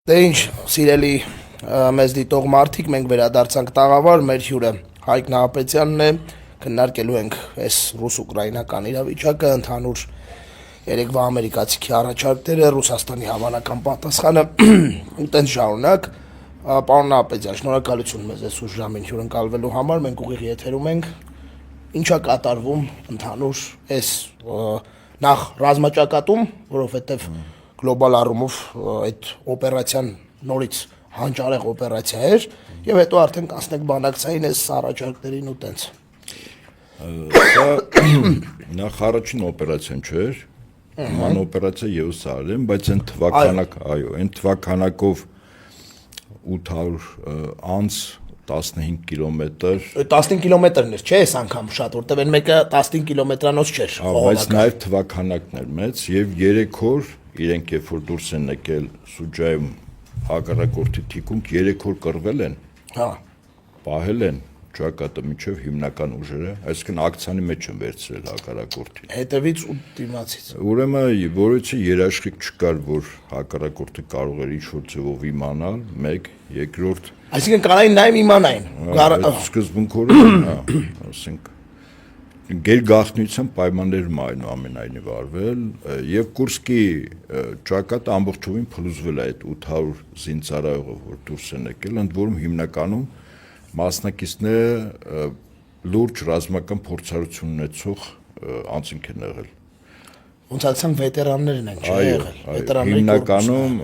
Դե ինչ, սիրելի մեզ դիտող մարդիկ, մենք վերադարձանք տաղավար, մեր հյուրը Հայկ Նահապետյանն է, քննարկելու ենք այս ռուս-ուկրաինական իրավիճակը, ընդհանուր երեկվա ամերիկացիքի առաջարկները, Ռուսաստանի հավանական պատասխանը ու տենց շարունակ։ Պարոն Նահապետյան, շնորհակալություն մեզ այս ուշ ժամին հյուրընկալվելու համար, մենք ուղիղ եթերում ենք։ Ինչա կատարվում ընդհանուր այս նախ ռազմաճակատում, որովհետև գլոբալ առումով այդ օպերացիան նորից հանճարեղ օպերացիա էր եւ հետո արդեն կանցնենք բանակցային այս առաջարկներին ու տենց։ Սա նախ առաջին օպերացիան չէր, ման օպերացիա եւս արել, բայց այն թվականակ, այո, այն թվականակով 800 անց 15 կիլոմետր 15 կիլոմետրն էր, չէ՞ այս անգամ շատ, որտեղ այն մեկը 15 կիլոմետրանոց չէր։ Բայց նաև թվականակն էր մեծ եւ 3 օր իրենք երբ որ դուրս են եկել Սուջայում հակառակորդի թիկունք 3 օր կռվել են։ Հա։ Պահել են ճակատը միջև հիմնական ուժերը, այսինքն ակցիանի մեջ են վերցրել հակառակորդին։ Հետևից ու դիմացից։ Ուրեմն որովհետեւ երաշխիք չկար, որ հակառակորդը կարող էր ինչ-որ ձևով իմանալ, մեկ, երկրորդ Այսինքն կանային նաև իմանային։ Սկզբունքորեն, ասենք գերգաղտնիության պայմաններում այնուամենայնիվ արվել եւ Կուրսկի ճակատը ամբողջովին փլուզվել է այդ 800 զինծառայողով, որ դուրս են եկել, ընդ որում հիմնականում մասնակիցները լուրջ ռազմական փորձառություն ունեցող անձինք են եղել։ Ոնց ասեմ վետերաններն են եղել, վետերանների հիմնականում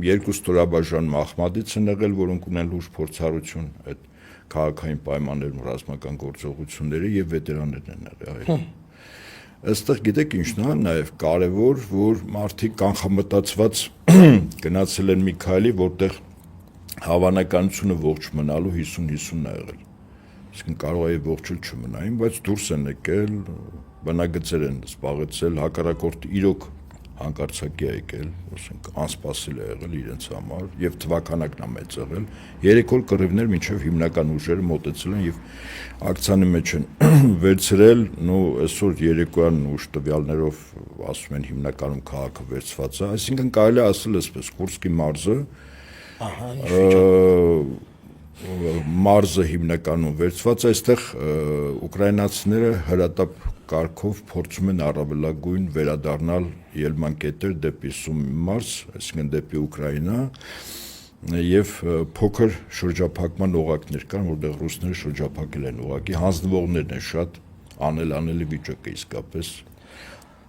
երկու ստորաբաժան Մահմադից են եղել, որոնք ունեն լուրջ փորձառություն այդ քաղաքային պայմաններում ռազմական գործողությունների եւ վետերաններն են եղել։ Այստեղ գիտեք ինչն է նաեւ կարեւոր, որ մարդիկ կանխամտածված գնացել են մի քայլի, որտեղ հավանականությունը ողջ մնալու 50-50 է եղել։ Իսկն կարող է ողջուլ չմնային, բայց դուրս են եկել, բնագծեր են զբաղեցել, հակառակորդը իրոք հանկարծակի է եկել, ասենք անսպասել է եղել իրենց համար եւ թվականակն է մեծ եղել 3 օր կռիվներ մինչեւ հիմնական ուժերը մոտեցել են եւ ակցիանի մեջ են վերցրել, նո այսօր երեկոյան ուշ տվյալներով ասում են հիմնականում քաղաքը վերցված է, այսինքն կարելի է ասել այսպես Կուրսկի մարզը հիմնականում վերցված է, այստեղ ուկրաինացիները հրատապ կարգով փորձում են առավելագույն վերադառնալ ելման կետեր դեպի Սումի մարզ, այսինքն դեպի Ուկրաինա եւ փոքր շրջափակման օղակներ կան, որտեղ ռուսները շրջափակել են օղակի, հանձնվողներն են շատ անելանելի վիճակը իսկապես։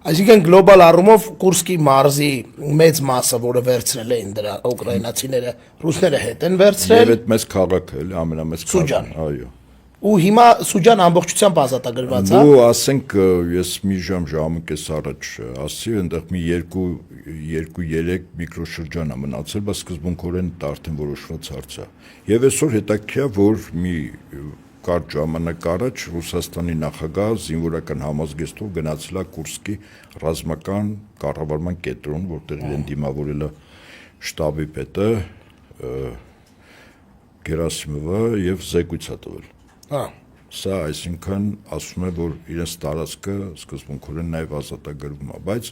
Այսինքն գլոբալ առումով Կուրսկի մարզի մեծ մասը, որը վերցրել էին դրա ուկրաինացիները, ռուսները հետ են վերցրել։ Եվ այդ մեծ քաղաքը էլի ամենամեծ քաղաքն, այո։ Ու հիմա Սուջան ամբողջությամբ ազատագրված է։ Ու ասենք ես մի ժամը կես առաջ ասի, այնտեղ մի 2-3 միկրոշրջան է մնացել, բայց սկզբունքորեն դա արդեն որոշված հարց է։ Եվ այսօր հետաքրքիր է, որ մի կարճ ժամանակ առաջ Ռուսաստանի նախագահ զինվորական համազգեստով գնացել է Կուրսկի ռազմական կառավարման կենտրոն, որտեղ իրեն դիմավորել է շտաբի պետը Գերասիմովը եւ զեկույց է տվել։ Հա։ Սա այսինքն ասում է, որ իրենց տարածքը սկզբունքորեն նաև ազատագրվում է, բայց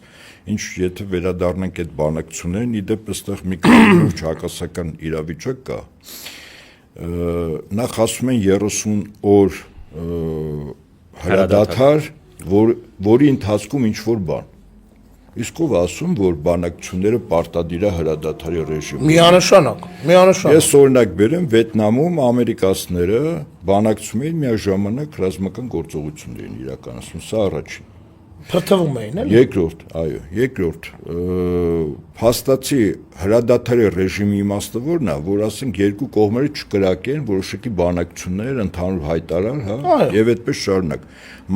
ինչ եթե վերադառնանք այդ բանակցություններին, իդեպ այստեղ մի քիչ հակասական իրավիճակ կա։ Նախ ասում են 30 օր հրադադար, որի ընթացքում ինչ որ բան։ Իսկ ով ասում, որ բանակցությունները պարտադիր է հրադադարի ռեժիմում։ Միանշանակ։ Ես օրինակ բերեմ Վիետնամում ամերիկացիները բանակցում էին միաժամանակ ռազմական գործողություններ էին իրականացնում, սա առաջին։ Փրթվում էին, էլի։ Երկրորդ, այո, երկրորդ փաստացի հրադադարի ռեժիմի իմաստը որն է, որ ասենք երկու կողմերը չկրակեն որոշակի բանակցություններ ընդհանուր հայտարար, հա, եւ այդպես շարունակ։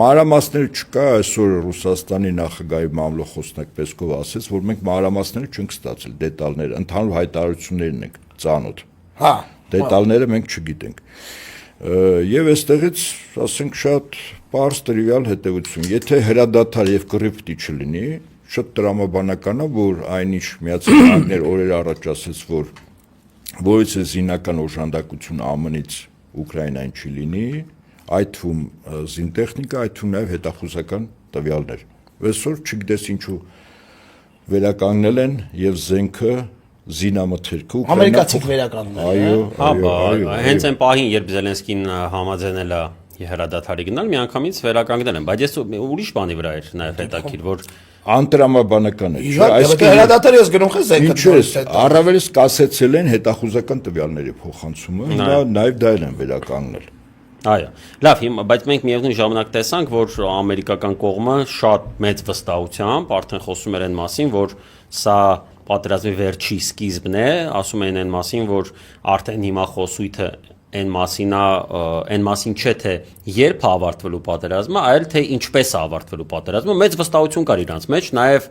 Մանրամասները չկա, այսօր Ռուսաստանի նախագահի մամլոխոսնակ Պեսկովը ասաց, որ մենք մանրամասները չենք ստացել, դետալները, ընդհանուր հայտարարություններն ենք ծանոթ։ Հա։ Դետալները մենք չգիտենք։ Եվ այստեղից ասենք շատ պարզ տրիվիալ հետևություն, եթե հրադադար եւ կռիվ պիտի չլինի, շատ տրամաբանական է, որ այնինչ Միացյալ Նահանգներ օրեր առաջ ասաց, որ որից է զինական օժանդակություն ԱՄՆ-ից Ուկրաինային չի լինի, այդ թվում զինտեխնիկա, այդ թվում նաեւ հետախուզական տվյալներ։ Այսօր չգիտես ինչու վերականգնել են եւ զենքը զինամթերքը ամերիկացիք վերականգնել։ այո, հենց այն պահին, երբ Զելենսկին համաձայնել է հրադադարի գնալ, միանգամից վերականգնել են, բայց ես ուրիշ բանի վրա էր նաև հետաքրքիր, որ անտրամաբանական է, Այսինքն հրադադարը ես գնում խես այն ինչու է առավելից կասեցել են հետախուզական տվյալների փոխանցումը, նաև դա են վերականգնել։ Այո, լավ, հիմա բայց մենք միևնույն ժամանակ տեսանք, որ ամերիկական կողմը շատ մեծ վստահությամբ արդեն խոսում էր այն մասին, որ սա պատերազմի վերջի սկիզբն է, ասում են այն մասին, որ արդեն հիմա խոսույթը այն մասին չէ թե երբ է ավարտվելու պատերազմը, այլ թե ինչպես է ավարտվելու պատերազմը, մեծ վստահություն կար իրանց մեջ, նաև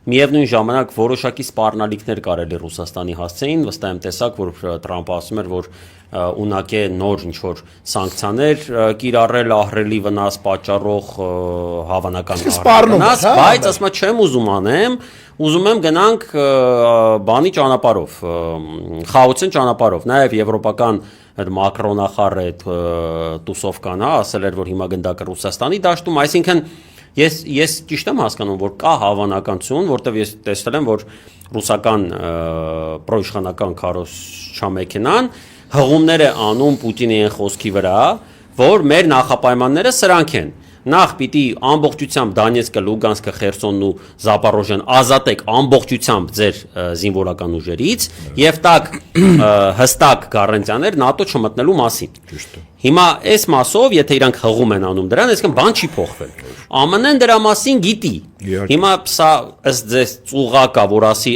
միևնույն ժամանակ որոշակի սպառնալիքներ կարելի Ռուսաստանի հասցեին, վստահ եմ տեսակ, որ Տրամպը ասում էր, որ ունակ է նոր ինչ-որ սանկցիաներ կիրառել ահռելի վնաս պատճառող հավանական վնաս, բայց ասма չեմ ուզում անեմ, ուզում եմ գնանք բանի ճանապարհով, խաղաղության ճանապարհով, նաև եվրոպական մակրոնախառ այդ տուսովկան, ասել էր, որ հիմա գնդակը Ռուսաստանի դաշտում, այսինքն ես ճիշտ եմ հասկանում, որ կա հավանականություն, որտեղ ես տեսել եմ, որ ռուսական պրոիշխանական քարոզչամեքենան հղումներ է անում Պուտինի այն խոսքի վրա, որ մեր նախապայմանները սրանք են։ Նախ պիտի ամբողջությամբ Դոնեցկը, Լուգանսկը, Խերսոնն ու Զապորոժիան ազատեք ամբողջությամբ ձեր զինվորական ուժերից եւ տակ հստակ գարանտիաներ ՆԱՏՕ չմտնելու մասին։ Ճիշտ է։ Հիմա այս մասով, եթե իրանք հղում են անում դրան, այսինքն բան չի փոխվել։ ԱՄՆ-ն դրա մասին գիտի։ Հիմա սա ըստ ձեզ ծուղակ է, որ ասի,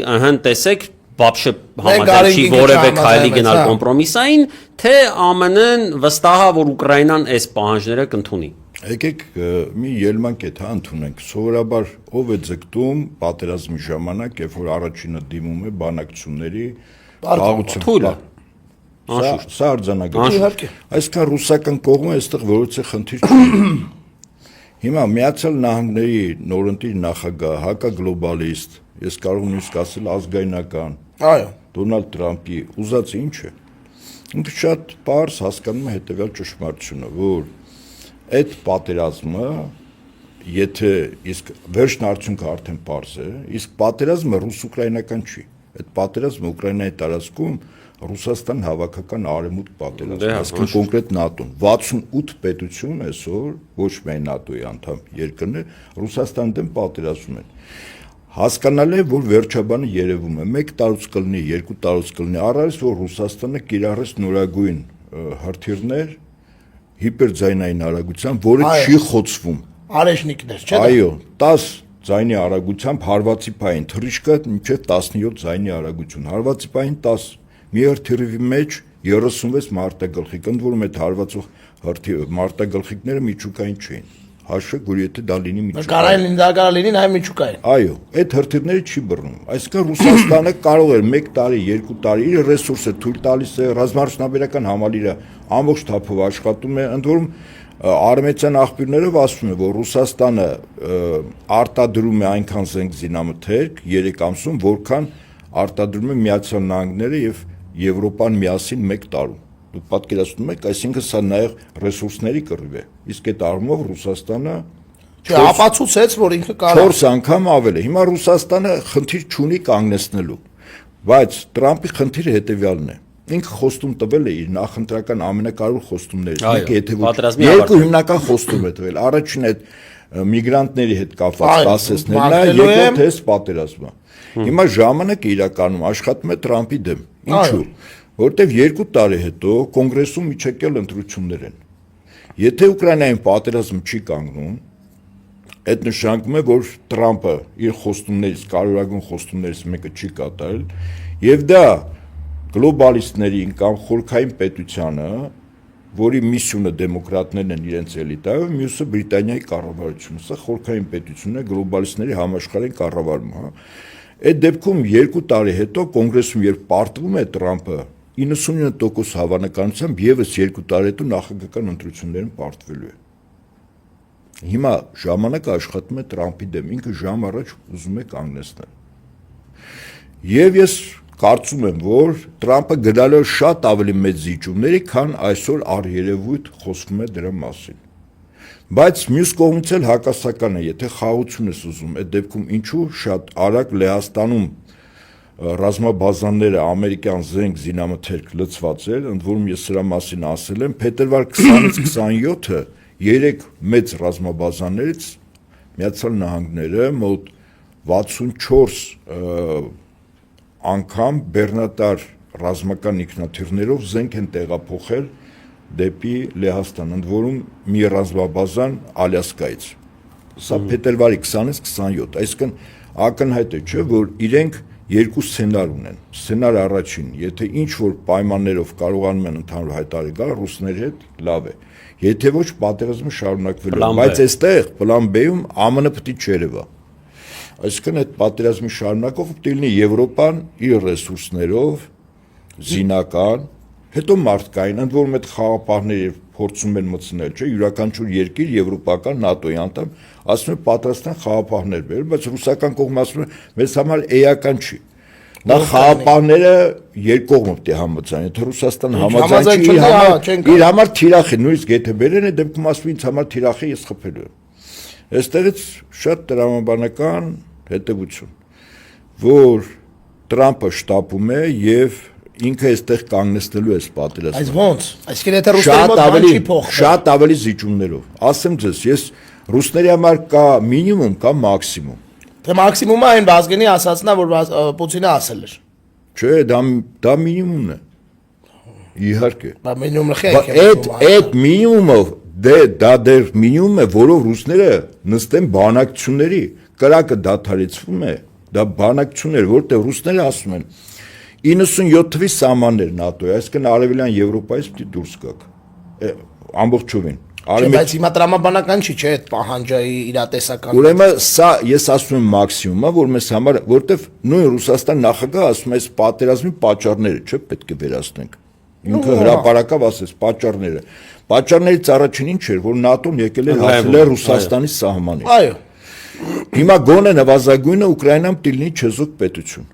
տեսեք, вообще համաձայն չի որևէ քայլի գնալ կոմպրոմիսային, թե ԱՄՆ-ն վստահ է, որ Ուկրաինան այս պահանջները կընդունի։ Եկեք մի ելման կետ ընդունենք։ Սովորաբար ով է ձգտում պատերազմի ժամանակ, երբ որ առաջինը դիմում է բանակցությունների Թույլը։ Սա արձանագրություն։ Այսքան ռուսական կողմը այստեղ որոցի խնդիր չունի։ Հիմա Միացյալ Նահանգների նորընտիր նախագահ, հակագլոբալիստ, ես կարող եմ նույնիսկ ասել ազգայնական, Դոնալդ Տրամպի ուզածը ինչ է։ Ինքը շատ պարզ հասկանում է հետևյալ ճշմարտությունը, որ այդ պատերազմը, եթե իսկ վերջն արդյունքը արդեն պարզ է, իսկ պատերազմը ռուս-ուկրաինական չի։ Այդ պատերազմը Ուկրաինայի տարածքում Ռուսաստան հավաքական արևմուտք պատերազմ, այսինքն կոնկրետ ՆԱՏՕ-ն 68 պետություն այսօր ոչ միայն ՆԱՏՕ-ի անդամ երկրներ Ռուսաստանի դեմ պատերազմում են։ Հասկանալի է, որ վերջաբանը երևում է 1 տարուց կլինի, 2 տարուց կլինի, առայժմ որ Ռուսաստանը կիրառեց նորագույն հրթիռներ հիպերձայնային արագությամբ, որը չի խոցվում։ Արեշնիկներ, չէ՞։ Այո, 10 ձայնի արագությամբ հարվածի պահին թռիչքը մինչև 17 ձայնի արագություն, հարվածի պահին 10 մի հրթիռի մեջ 36 մարտագլխիկ, ընդ որում այդ հարվածող մարտագլխիկները միջուկային չէին։ Հաշվեք, որ եթե դա լինի միջուկային։ Դա լինի նաև միջուկային։ Այո, այդ հրթիռները չի բռնում։ Այսինքն Ռուսաստանը կարող էր 1 տարի, 2 տարի իր ռեսուրսը թույլ տալիս է, ռազմաարդյունաբերական համալիրը ամբողջ թափով աշխատում է, ընդ որում արմենիական աղբյուրներով ասում է, որ Ռուսաստանը արտադրում է այնքան զենք զինամթերք 3 ամսում, որքան արտադրում է Միացյալ Նահանգները եւ Եվրոպան միասին 1 տարում։ Դուք պատկերացնում եք, այսինքն սա նաև ռեսուրսների կռիվ է։ Իսկ այդ առումով Ռուսաստանը ապացուցեց, որ ինքը կարող 4 անգամ ավել է։ Հիմա Ռուսաստանը խնդիր չունի կանգնեցնելու։ Բայց Տրամպի խնդիրը հետեւյալն է։ Ինքը խոստում տվել է իր նախընտրական ամենակարևոր խոստումներից։ Մեկը եթե երկու հիմնական խոստում է տվել։ Առաջին այդ միգրանտների հետ կապված կասեցնելն է, երկրորդը էս պատերազմը։ Հիմա ժամանակը իրականում աշխատում է Տրամպի դեմ։ Ինչու՞։ Որտեվ 2 տարի հետո կոնգրեսում միջակայել ընտրություններ են։ Եթե Ուկրաինային պատերազմը չի կանգնում, այդ նշանակում է, որ Տրամպը իր խոստումներից, կարևորագույն խոստումներից մեկը չի կատարել, եւ դա գլոբալիստներին կամ խորքային պետությանը, որի միսիոնը դեմոկրատներն են իրենց էլիտայով, մյուսը Բրիտանիայի կառավարությունը, սա խորքային պետությունն է, գլոբալիստների համաշխարհային կառավարումը։ Այդ դեպքում 2 տարի հետո կոնգրեսում երբ պարտվում է Տրամպը 99% հավանականությամբ եւս 2 տարի հետո նախագահական ընտրություններում պարտվելու է։ Հիմա ժամանակը աշխատում է Տրամպի դեմ, ինքը ժամ առաջ ուզում է կանգնեցնել։ Եվ ես կարծում եմ, որ Տրամպը գնալու է շատ ավելի մեծ զիջումների, քան այսօր առերևույթ խոսվում է դրա մասին։ Բայց մյուս կողմից էլ հակասական է, եթե խաղաղություն ես ուզում, այդ դեպքում ինչու շատ արագ Լեհաստանում ռազմաբազաները ամերիկյան զենք զինամթերք լցված էր, ընդ որում ես սրա մասին ասել եմ, փետրվար 20-ից 27-ը 3 մեծ ռազմաբազաներից Միացյալ Նահանգները մոտ 64 անգամ բեռնատար ռազմական ինքնաթիռներով զենք են տեղափոխել դեպի Լեհաստան, ընդ որում մի ռազմաբազան Ալյասկայից։ Սա փետրվարի 20-ից 27, այսինքն ակնհայտ է, չէ, որ իրենք երկու սցենար ունեն։ Սցենար առաջին, եթե ինչ որ պայմաններով կարողանում են ընդհանուր հայտարարի գալ ռուսների հետ, լավ է։ Եթե ոչ, պատերազմը շարունակվելու է, բայց այստեղ պլան B-ում ԱՄՆ պետք է չերևա։ Այսինքն այդ պատերազմի շարունակով պետք է լինի Եվրոպան իր ռեսուրսներով, զինական, հետո մարդկային, ընդ որում այդ խաղապահները փորձում են մտցնել, չէ, յուրաքանչյուր երկիր եվրոպական ՆԱՏՕ-ի անդամ, ասում են պատրաստ են խաղապահներ բերել, բայց ռուսական կողմը ասում է մեզ համար էական չի։ Նա խաղապահները երկկողմ պետք է համաձայն, եթե Ռուսաստանը համաձայն չի, իր համար թիրախ է, նույնիսկ եթե բերեն է դեպքում ասում ինձ համար թիրախ է, ես խփելու եմ։ Այստեղից շատ տրամաբանական հետևություն, որ Տրամպը շտապում է եւ ինքը այստեղ կանգնեցնելու է պատերազմը։ Այս ո՞նց։ Այսինքն եթե ռուսների մոտ բան չի փոխվում։ Շատ ավելի զիջումներով։ Ասեմ ձեզ, ես ռուսների համար կա մինիմում, կա մաքսիմում։ Թե մաքսիմումը այն Վազգենի ասացնա, որ Պուտինը ասել էր։ Չէ, դա մինիմումն է։ Իհարկե։ Բա մինիմումը խեք է։ Այդ մինիմումը դա դեր մինիմում է, որով ռուսները նստեն բանակցությունների, կրակը դադարեցվում է, դա բանակցություններ, որտեղ ռուսները ասում են 97 թվի սահմաններ ՆԱՏՕ-ի, այսինքն արևելյան Եվրոպայից պիտի դուրս գաք։ Ամբողջովին։ Բայց հիմա տրամաբանական չի, չէ, այդ պահանջայի իրատեսական։ Ուրեմն սա ես ասում եմ մաքսիմումը, որ մեզ համար, որտեվ նույն Ռուսաստան նախագահը ասում է, այս պատերազմի պատճառները, չէ, պետք է վերացնենք։ Ինքը հրապարակավ ասեց պատճառները։ Պատճառներից առաջին ինչ էր, որ ՆԱՏՕ-ն եկել էր հասել է Ռուսաստանի սահմանին։ Այո։ Հիմա գոնե նվազագույնը Ուկրաինան պիտի լինի չեզոք պետություն։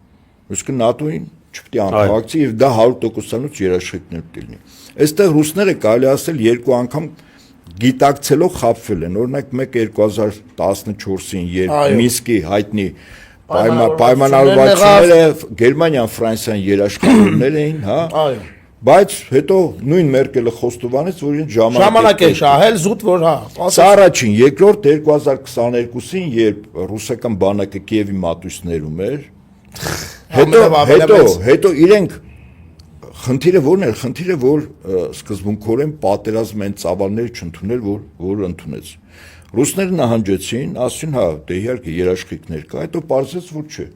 Այսինքն ՆԱՏՕ-ին չպետք է անդրադառնի եւ դա 100%-անոց երաշխիքներ պիտի լինի։ Այստեղ ռուսները կարելի ասել երկու անգամ գիտակցելով խաբվել են, օրինակ 2014-ին, երբ Մինսկի հայտնի պայմանավորվածությունները Գերմանիան, Ֆրանսիան երաշխավորներ էին, հա։ Այո։ Բայց հետո նույն Մերկելը խոստովանեց, որ իրեն ժամանակ է շահել զուտ, որ հա։ Սա առաջին, երկրորդ 2022-ին, երբ ռուսական բանակը Կիևի մատույցներում էր, հետո իրենք խնդիրը ո՞րն էր, խնդիրը որ սկզբունքորեն պատերազմ են ծավալները չընդունել, որ ընդունեց։ Ռուսները նահանջեցին, ասին հա, դե իհարկե երաշխիքներ կա, հետո պարզեց որ չէ։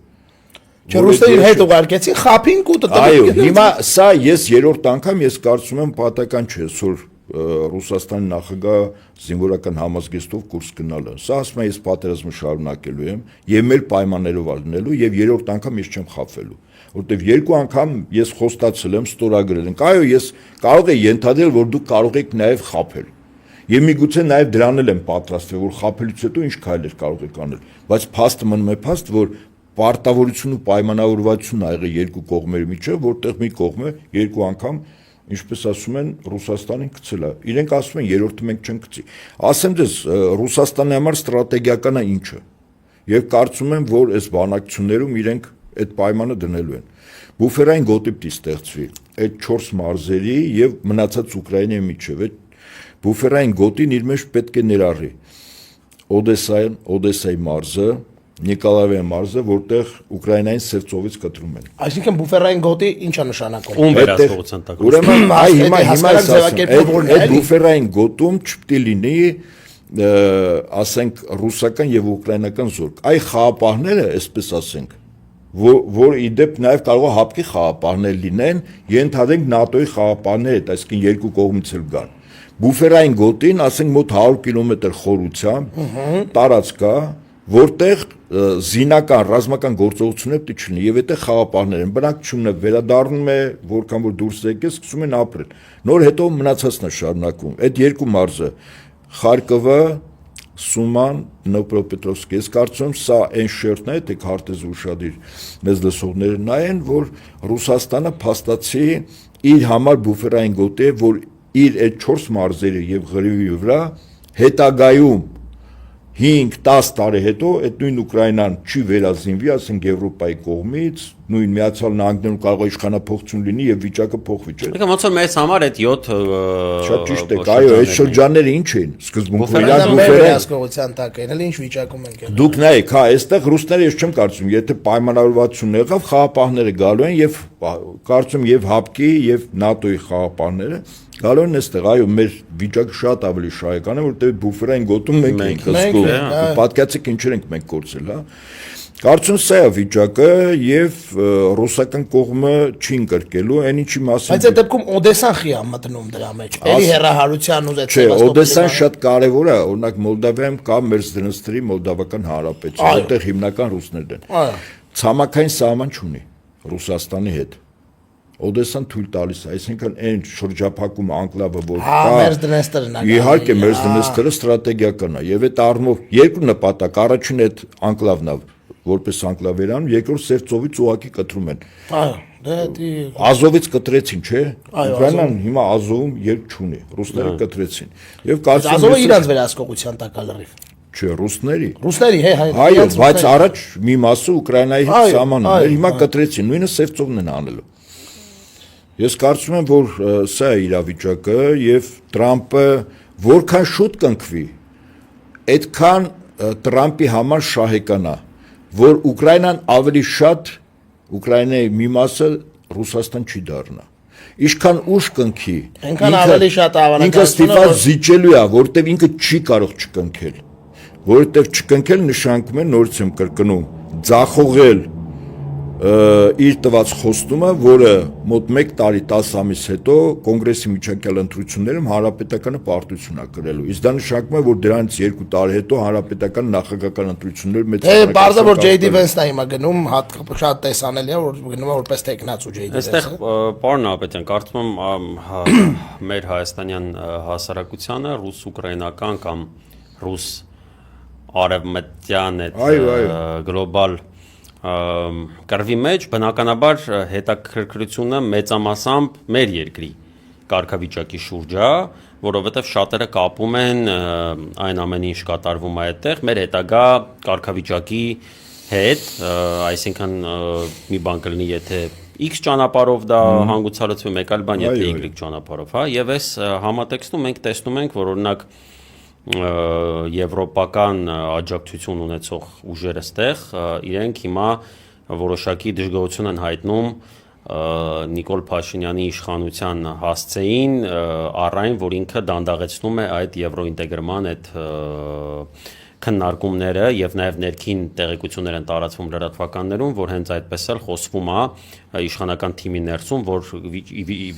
Չէ, ռուսները հետ ուղարկեցին, խափին կուտը տվին։ Այո, հիմա սա ես երրորդ անգամ ես կարծում եմ պատական չէ, որ Ռուսաստանի նախագահ զինվորական համազգեստով կուրս գնալը։ Սա ասում է ես պատերազմը շարունակելու եմ եւ մեր պայմաններով ալնելու եւ երրորդ անգամ ես չեմ խափվելու, որտեւ երկու անգամ ես խոստացել եմ, ստորագրել ենք։ Այո, ես կարող եմ ենթադրել, որ դուք կարող եք նաեւ խափել։ Եվ միգուցե նաեւ դրանել եմ պատրաստվել, որ խափելուց հետո ինչ քայլեր կարող եք անել, բայց փաստը մնում է փաստ, որ պարտավորություն ու պայմանավորվածություն ա եղել երկու կողմերի միջև, որտեղ մի կողմը երկու անգամ ինչպես ասում են, Ռուսաստանին գցել է։ Իրենք ասում են երրորդը մենք չենք գցի։ Ասեմ ձեզ, Ռուսաստանի համար ստրատեգիական է ինչը։ Եվ կարծում եմ, որ այս բանակցություններում իրենք այդ պայմանը դնելու են։ Բուֆերային գոտի պիտի ստեղծվի այդ 4 մարզերի եւ մնացած Ուկրաինայի միջև։ Այդ բուֆերային գոտին իր մեջ պետք է ներառի Օդեսայի մարզը, Նիկոլաևի մարզը, որտեղ Ուկրաինային Սև ծովից կտրում են։ Այսինքն բուֆերային գոտի ինչ է նշանակում։ Ում վերահսկողության տակ։ Ուրեմն հիմա այդ բուֆերային գոտում չպետք է լինի, ասենք, ռուսական եւ ուկրաինական զորք։ Այ խաղապահները, այսպես ասենք, որ իդեպ նաեւ կարող է հապկի խաղապահներ լինեն, ենթադրենք ՆԱՏՕ-ի խաղապահներ հետ, այսինքն երկու կողմից էլ գան։ Բուֆերային գոտին, ասենք, մոտ 100 կիլոմետր խորությամբ տարածք կա, որտեղ զինական ռազմական գործողություններ պետք չլինի եւ այդտեղ խաղապահներ են, բնակչությունը վերադառնում է, որքան որ դուրս եկել, սկսում են ապրել։ Նոր հետո մնացածն է շարունակվում։ Այդ երկու մարզը Խարկովը, Սուման, Դնոպրոպետրովսկը, ես կարծում եմ սա այն շերտն է, թե քարտեզը ուշադիր մեզ լսողները նայեն, որ Ռուսաստանը փաստացի իր համար բուֆերային գոտի է, որ իր այդ 4 մարզերը եւ Ղրիվի վրա հետագայում 5-10 տարի հետո այդ նույն Ուկրաինան չի վերազինվի, ասենք Եվրոպայի կողմից, նույն Միացյալ Նահանգներում կարող է իշխանափոխություն լինի եւ վիճակը փոխվի, չէ՞։ Եկա ոնց որ մեզ համար այդ 7 Շատ ճիշտ է, այո, այդ շրջանները ինչ են։ Սկզբում իրար Մեր բուֆերեն վերահսկողության տակ են, էլի ինչ վիճակում ենք եղել։ Դուք նայեք, հա, այստեղ ռուսները ես չեմ կարծում, եթե պայմանավորվածություն եղավ, խաղապահները գալու են եւ կարծում եւ ՀԱՊԿ-ի եւ ՆԱՏՕ-ի խաղապահները գալու են այստեղ, այո, մեր վիճակը շատ ավելի շահեկան է, որտեղ բուֆերային գոտում մենք ենք զգում։ Պատկացեք ինչեր ենք մենք կորցել, հա։ Կարծում սա է վիճակը եւ ռուսական կողմը չի ընկրկելու, այն ինչի մասին։ Բայց այդ դեպքում Օդեսան խի է մտնում դրա մեջ։ Էլի հերահարության ուզեց Չէ, Օդեսան շատ կարևոր է, օրինակ Մոլդավիայում կա Մերձդնեստրի Մոլդավական Հանրապետություն, որտեղ հիմնական ռուսներն են։ Այո։ Ցամաքային սահման չունի Ռուսաստանի հետ։ Օդեսան թույլ տալիս է, այսինքն այն շրջափակում անկլավը որ կա։ Մերձդնեստրն է։ Իհարկե Մերձդնեստրը ստրատեգիական է եւ այդ առումով երկու նպատակ, առաջին այդ անկլավն է, որպես անկլավ Իրանում, երկրորդ Սև ծովից ուղակի կտրում են։ Այո, դա Ազովից կտրեցին, չէ՞։ Ուկրաինան հիմա Ազովում երկ չունի, ռուսները կտրեցին։ Եվ կարծում եմ Ազովը իրանց վերահսկողության տակ է լրիվ։ Չէ, ռուսների։ Ռուսների, հե, Այո, բայց առաջ մի մասը Ուկրաինայի հետ սահմանում էր, հիմա կտրեցին, նույնը Սև ծովն են անելու։ Ես կարծում եմ, որ սա է իրավիճակը եւ Տրամպը որքան շուտ կընկվի, այդքան Տրամպի համար շահեկան է, որ Ուկրաինան ավելի շատ Ուկրաինայի մի մասը Ռուսաստան չի դառնա։ Ինչքան ուշ կընկի, այնքան ավելի շատ ավանակացնում ինքը ստիպված զիջելու է, որտեվ ինքը չի կարող չկնքել, որտեվ չկնքել նշանակում է նորից եմ կրկնում, ձախողել իր տված խոստումը, որը մոտ 1 տարի 10 ամիս հետո կոնգրեսի միջանկյալ ընտրություններում հանրապետականը պարտություն է կրելու։ Իսկ դա նշանակում է, որ դրանից 2 տարի հետո հանրապետական նախագահական ընտրություններ մեծ Է, բարձր որ J.D. Vance-ն է հիմա գնում, շատ տեսանելի է, որ գնում է որպես տեխնացու J.D. Vance-ը։ Այստեղ պարոն Ապետյան, կարծում եմ մեր հայաստանյան հասարակությանը ռուս-ուկրաինական կամ ռուս արևմտյան այդ գլոբալ կռվի մեջ բնականաբար հետաքրքրությունը մեծամասամբ մեր երկրի կարգավիճակի շուրջ է, որովհետև շատերը կապում են այն ամենը ինչ կատարվում է այդտեղ մեր հետագա կարգավիճակի հետ, այսինքն մի բան կլինի, եթե X ճանապարհով դա հանգուցալուծվում, մեկ այլ բան եթե Y ճանապարհով, հա, եւ այս համատեքստում մենք տեսնում ենք, որ օրինակ եվրոպական աջակցություն ունեցող ուժերը ստեղ իրենք հիմա որոշակի դժգոհություն են հայտնում Նիկոլ Փաշինյանի իշխանության հասցեին առայն որ ինքը դանդաղեցնում է այդ եվրոինտեգրման այդ քննարկումները եւ նաեւ ներքին տեղեկություններ են տարածվում լրատվականներում, որ հենց այդպես էլ խոսվում է իշխանական թիմի ներսում, որ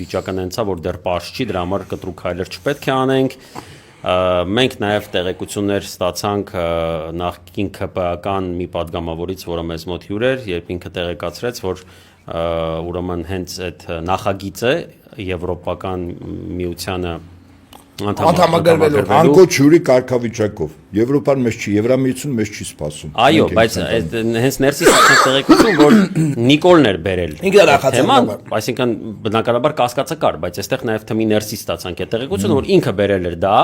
վիճակը նենց է, որ դեռ պարզ չի, դրա համար կտրուկ քայլեր չպետք է անենք։ Մենք նաև տեղեկություններ ստացանք նախկին ԿՊԱ-ական մի падգամավորից, որը մեզ մոտ հյուր էր, երբ ինքը տեղեկացրեց, որ ուրեմն հենց այդ նախագիծը Եվրոպական միությանը անդամագրվելու անկոչ հյուրի կարգավիճակով Եվրոպան մեզ չի, Եվրամիությունը մեզ չի սպասում։ Այո, բայց հենց ներսից ստացանք տեղեկություն, որ Նիկոլն էր բերել թեման, այսինքն բնականաբար կասկածը կար, բայց այստեղ նաև թմի ներսից ստացանք այդ տեղեկությունը, որ ինքը բերել էր դա,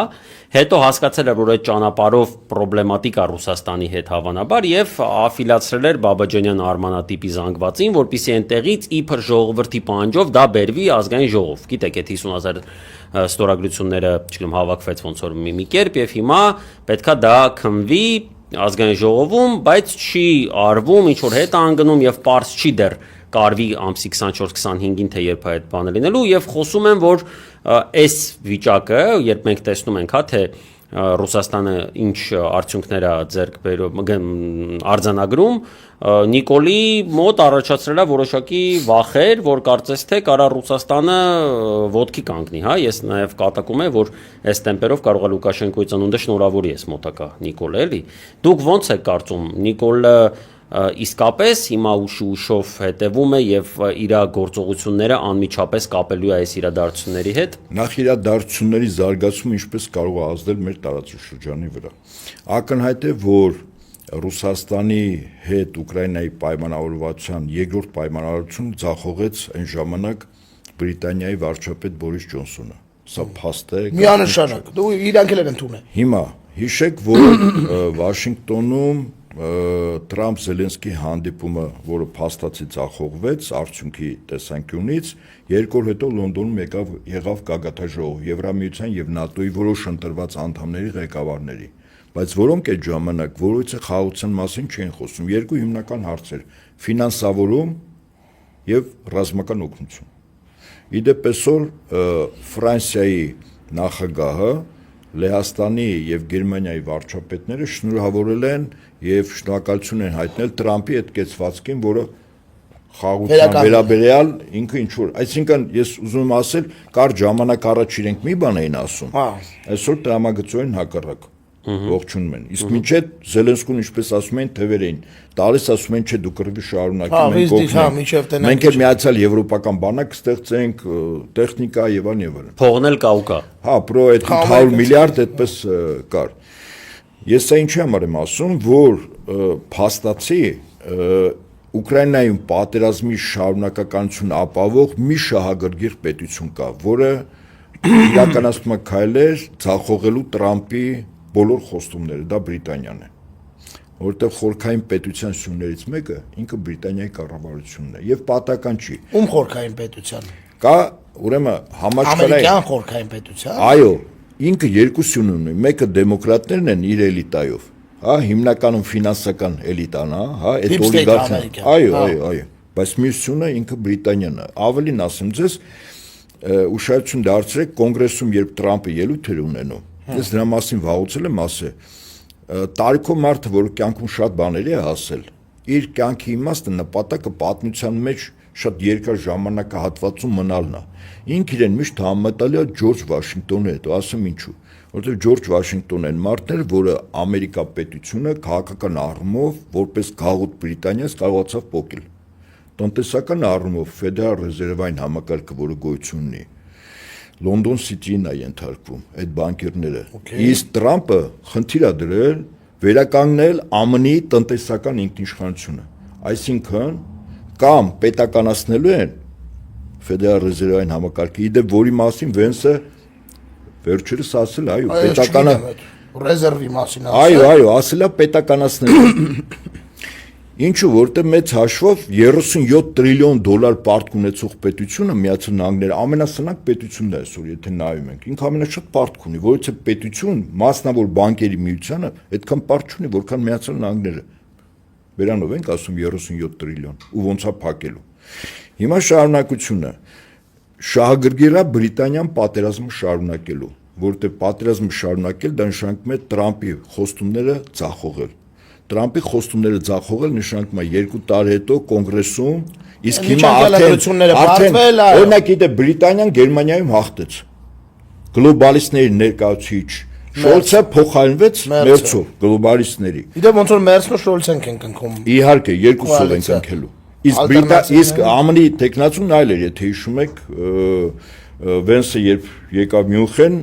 հետո հասկացել էր, որ այդ ճանապարհով պրոբլեմատիկ է Ռուսաստանի հետ հավանաբար եւ աֆիլացրել էր Բաբաջանյան Արմանատիպի զանգվածին, որպեսզի այնտեղից իբր ժողովրդի պահանջով դա բերվի ազգային ժողով։ Գիտեք, այդ 50,000 ստորագրությունները, չգիտեմ, հավաքվեց ոնց որ մի կերպ եւ հիմա պետքա դա քնվի ազգային ժողովում, բայց չի արվում, ինչ որ հետ անգնում եւ պարզ չի դեռ կարվի ամսի 24-25-ին թե երբ է այդ բանը լինելու եւ խոսում են, որ այս վիճակը, երբ մենք տեսնում ենք, հա, թե Ռուսաստանը ինչ արդյունքներ է ձեռք բերում արձանագրում, Նիկոլի մոտ առաջացրել է որոշակի վախեր, որ կարծես թե կարա Ռուսաստանը ոտքի կանգնի, հա, ես նաև կատակում եմ, որ այս տեմպերով կարող է Լուկաշենկոյի ծնունդը շնորհավորի այս մոտակա Նիկոլը, էլի։ Դուք ոնց եք կարծում, Նիկոլը իսկապես հիմա ուշով հետևում է եւ իր գործողությունները անմիջապես կապելու է այս իրադարձությունների հետ։ Նախ իրադարձությունների զարգացումը ինչպես կարող է ազդել մեր տարածաշրջանի վրա։ Ակնհայտ է, որ Ռուսաստանի հետ Ուկրաինայի պայմանավորվածության երկրորդ պայմանավորությունը ձախողեց այն ժամանակ Բրիտանիայի վարչապետ Բորիս Ջոնսոնը։ Սա փաստ է։ Միանշանակ։ Դու իրանք էլ են ընդունել։ Հիմա հիշեք, որ Վաշինգտոնում Տրամփ-Զելենսկի հանդիպումը, որը փաստացի ձախողվեց արդյունքի տեսանկյունից, 2 օր հետո Լոնդոնում եղավ գագաթաժողով Եվրամիության եւ ՆԱՏՕ-ի որոշ ընտրված անդամների ղեկավարների, բայց որոնք այդ ժամանակ որոշ խաղաղության մասին չէին խոսում, երկու հիմնական հարցեր՝ ֆինանսավորում եւ ռազմական օգնություն։ Իդեպ այսօր Ֆրանսիայի նախագահը Լեհաստանի եւ Գերմանիայի վարչապետները շնորհավորել են եւ շնորհակալություն են հայտնել Տրամփի այդ կեցվածքին, որը խաղաղության վերաբերյալ ինքը ինչ որ, այսինքն ես ուզում եմ ասել, կար ժամանակ առաջ իրենք մի բան էին ասում, այսօր տրամագծորեն հակառակ ողջունում են։ Իսկ մինչև Զելենսկուն ինչպես ասում են, թվեր էին տալիս, ասում են, չէ, դու կռվի շարունակի, մենք օգնենք։ Մենք էլ միացյալ եվրոպական բանակ ստեղծենք, տեխնիկա եւ այլն։ Փողն էլ կա ու կա։ Հա, պրո այդ 500 միլիարդ այդպես կար։ Ես սա ինչի համար եմ ասում, որ փաստացի Ուկրաինայում պատերազմի շարունակականություն ապավող մի շահագրգիռ պետություն կա, որը իրականացնում է քայլեր ձախողելու Տրամփի բոլոր խոստումները, դա Բրիտանիան է, որտեղ խորքային պետության սյուներից մեկը ինքը Բրիտանիայի կառավարությունն է եւ պատական չի։ Ում խորքային պետության։ Կա, ուրեմն համաշխարհային ամերիկյան խորքային պետության։ Այո, ինքը երկու սյուն ունի, մեկը դեմոկրատներն են իր էլիտայով, հա, հիմնականում ֆինանսական էլիտան, հա, այդ օլիգարխները։ Այո, բայց մյուս սյունը ինքը Բրիտանիան է։ Ավելին ասեմ ձեզ, ուշադրություն դարձրեք կոնգրեսում, երբ Տրամփը ելույթ էր ունենում, ես դրա մասին վաղուց եմ ասել, տարիքով մարդը, որ կյանքում շատ բաների է ասել, իր կյանքի իմաստը նպատակը պատմության մեջ շատ երկար ժամանակահատվածում մնալն է։ Ինքը իրեն միշտ համեմատել է Ջորջ Վաշինգտոնի հետ, ասեմ ինչու, որովհետև Ջորջ Վաշինգտոնն են մարդն էր, որը Ամերիկա պետությունը քաղաքական առումով որպես գաղութ Բրիտանիայից կարողացավ փոկել։ Տնտեսական առումով Ֆեդերալ ռեզերվային համակարգը, որը գոյություն ունի, Լոնդոն Սիթիին է ենթարկվում այդ բանկերները։ Իսկ Տրամփը խնդիր է դրել վերականգնել ԱՄՆ-ի տնտեսական ինքնիշխանությունը։ Այսինքն կամ պետականացնելու են Ֆեդերալ ռեզերվային համակարգը, իդեպ որի մասին Վենսը վերջերս ասել, այո, պետականը ռեզերվի մասին ասել։ Այո, ասել է պետականացնել։ Ինչու, որտեղ մեծ հաշվով 37 տրիլիոն դոլար պարտք ունեցող պետությունը Միացյալ Նահանգները ամենասնանկ պետությունն է այսօր, եթե նայում ենք։ Ինքը ամենաշատ պարտք ունի, որից է պետություն, մասնավոր բանկերի միությանը այդքան պարտք չունի, որքան Միացյալ Նահանգները։ Վերանով ենք ասում 37 տրիլիոն ու ոնց է փակելու։ Հիմա շարունակությունը շահագրգիռա Բրիտանիան պատերազմը շարունակելու, որտեղ պատերազմը շարունակել դա նշանակում է Տրամփի խոստումները ձախողել։ Տրամփի խոստումները ձախողել նշանակում է 2 տարի հետո կոնգրեսում, իսկ հիմա արդեն օրինակ իդե Բրիտանիան Գերմանիայում հաղթեց։ Գլոբալիստների ներկայացուցիչ Շոլցը փոխարինվեց Մերցով, գլոբալիստների։ Իդե ոնց որ Մերցն ու Շոլցեն են կնքում։ Իհարկե, երկուսով են կնքելու։ Իսկ ԱՄՆ-ի տեխնացուն այլ էր, եթե հիշում եք, Վենսը երբ եկավ Մյունխեն,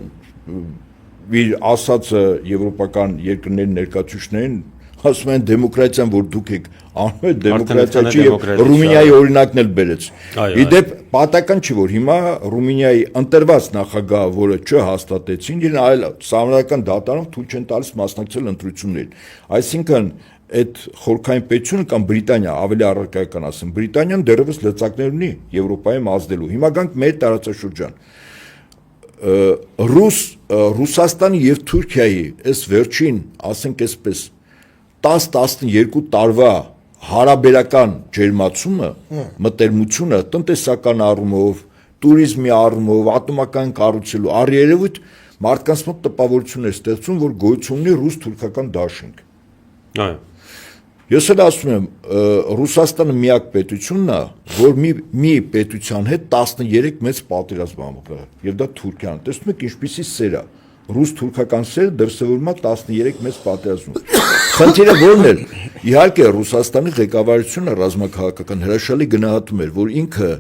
իր ասածը եվրոպական երկրների ներկայացուցիչներին ասում են դեմոկրատիան, որ դուք եք անում եք դեմոկրատիա չի, Ռումինիայի օրինակն էլ բերեց։ Իդեպ պատական չի, որ հիմա Ռումինիայի ընտրված նախագահը, որը չհաստատեցին, իրեն այլ սահմանադրական դատարանով թույլ չեն տալիս մասնակցել ընտրություններին։ Այսինքն այդ խորքային պետությունը կամ Բրիտանիա, ավելի առարկայական ասեմ, Բրիտանիան դեռևս լծակներ ունի Եվրոպայում ազդելու։ Հիմա գանք մեր տարածաշրջան։ Ռուսաստանի եւ Թուրքիայի այս վերջին, ասենք այսպես 10-12 տարվա հարաբերական ջերմացումը, մտերմությունը տնտեսական առումով, տուրիզմի առումով, ատոմական կառուցելու առերևույթ մարդկանց մոտ տպավորություն է ստեղծում, որ գոյություն ունի ռուս-թուրքական դաշինք։ Այո։ Ես էլ ասում եմ, Ռուսաստանը միակ պետությունն է, որ մի պետության հետ 13 մեծ պատերազմ աղը, եւ դա Թուրքիան։ Տեսնում եք ինչպիսի սեր է։ Ռուս-թուրքական սերը դրսևորվում է 13 մեծ պատերազմում։ Խնդիրը ո՞րն է։ Իհարկե Ռուսաստանի ղեկավարությունը ռազմաքաղաքական հրաշալի գնահատում էր, որ ինքը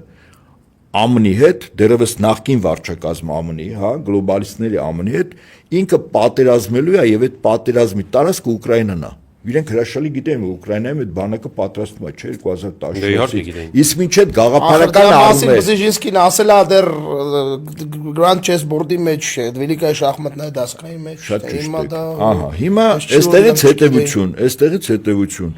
ԱՄՆ-ի հետ, դեռևս նախկին վարչակազմ ԱՄՆ-ի, հա, գլոբալիստների ԱՄՆ-ի հետ ինքը պատերազմելու է եւ այդ պատերազմի տարածքը Ուկրաինան է։ իրենք հրաշալի գիտեն, որ Ուկրաինայում այդ բանակը պատրաստվում է, չէ, 2014-ից։ գիտեն։ Իսկ մինչև գաղափարական Մասին առումով Բզեժինսկին ասել է դեռ Grand Chess Board-ի մեջ, Великая շախմատная դասկայի մեջ։ շատ ճիշտ Հիմա է։ դա Ահա, հիմա այստեղից այստեղից հետևություն,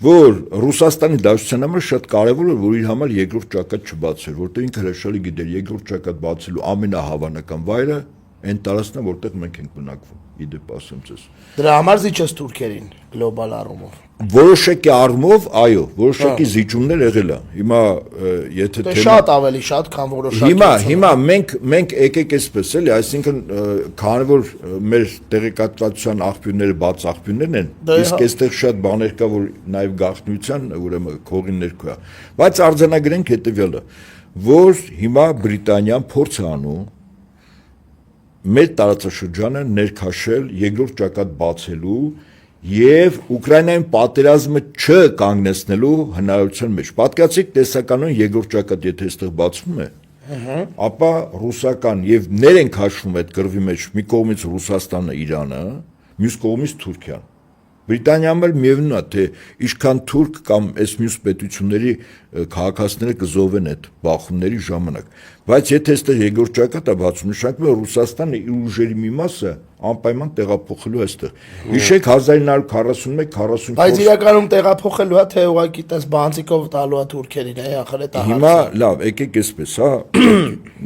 որ Ռուսաստանի Դաշնության համար շատ կարևոր է, որ իր համար երկրորդ ճակատ չբացեր, որտեղ ինքը հրաշալի գիտեր երկրորդ ճակատ բացելու ամենահավանական վայրը այն տարածքն է, որտեղ մենք ենք բնակվում։ Իդեպ ասեմ ձեզ։ դրա համար զիջես Թուրքերին գլոբալ առումով։ Որոշակի առումով, այո, որոշակի զիջումներ եղել է։ Հիմա եթե Դե շատ ավելի շատ, քան որոշակի։ Հիմա մենք եկեք այսպես էլի, այսինքն քանի որ մեր տեղեկատվության աղբյուրները բաց աղբյուրներն են, իսկ այստեղ շատ բաներ կա, որ նաև գաղտնիության, ուրեմն քողին ներքո է։ Բայց արձանագրենք հետեւյալը, որ հիմա Բրիտանիան փորձ է անում մեր տարածաշրջանը ներքաշել երկրորդ ճակատ բացելու եւ Ուկրաինայում պատերազմը չկանգնեցնելու հնարավորության մեջ։ Պատկերացրեք տեսականորեն երկրորդ ճակատ եթե այստեղ բացվում է, ապա ռուսական եւ ներ են քաշվում այդ կռվի մեջ մի կողմից Ռուսաստանը, Իրանը, մյուս կողմից Թուրքիան։ Բրիտանիան էլ միևնույն է, թե ինչքան թուրք կամ այս մյուս պետությունների քաղաքացիները կզոհվեն այդ բախումների ժամանակ։ Բայց եթե այստեղ երկրորդ ճակատ է բացում, նշանակում է Ռուսաստանը իր ուժերի մի մասը անպայման տեղափոխելու այստեղ։ Հիշեք 1941-44։ Բայց իրականում տեղափոխելու է, թե ուղղակի տես բանցիկով տալու է թուրքերին, ախր դա։ Հիմա լավ, եկեք այսպես, հա։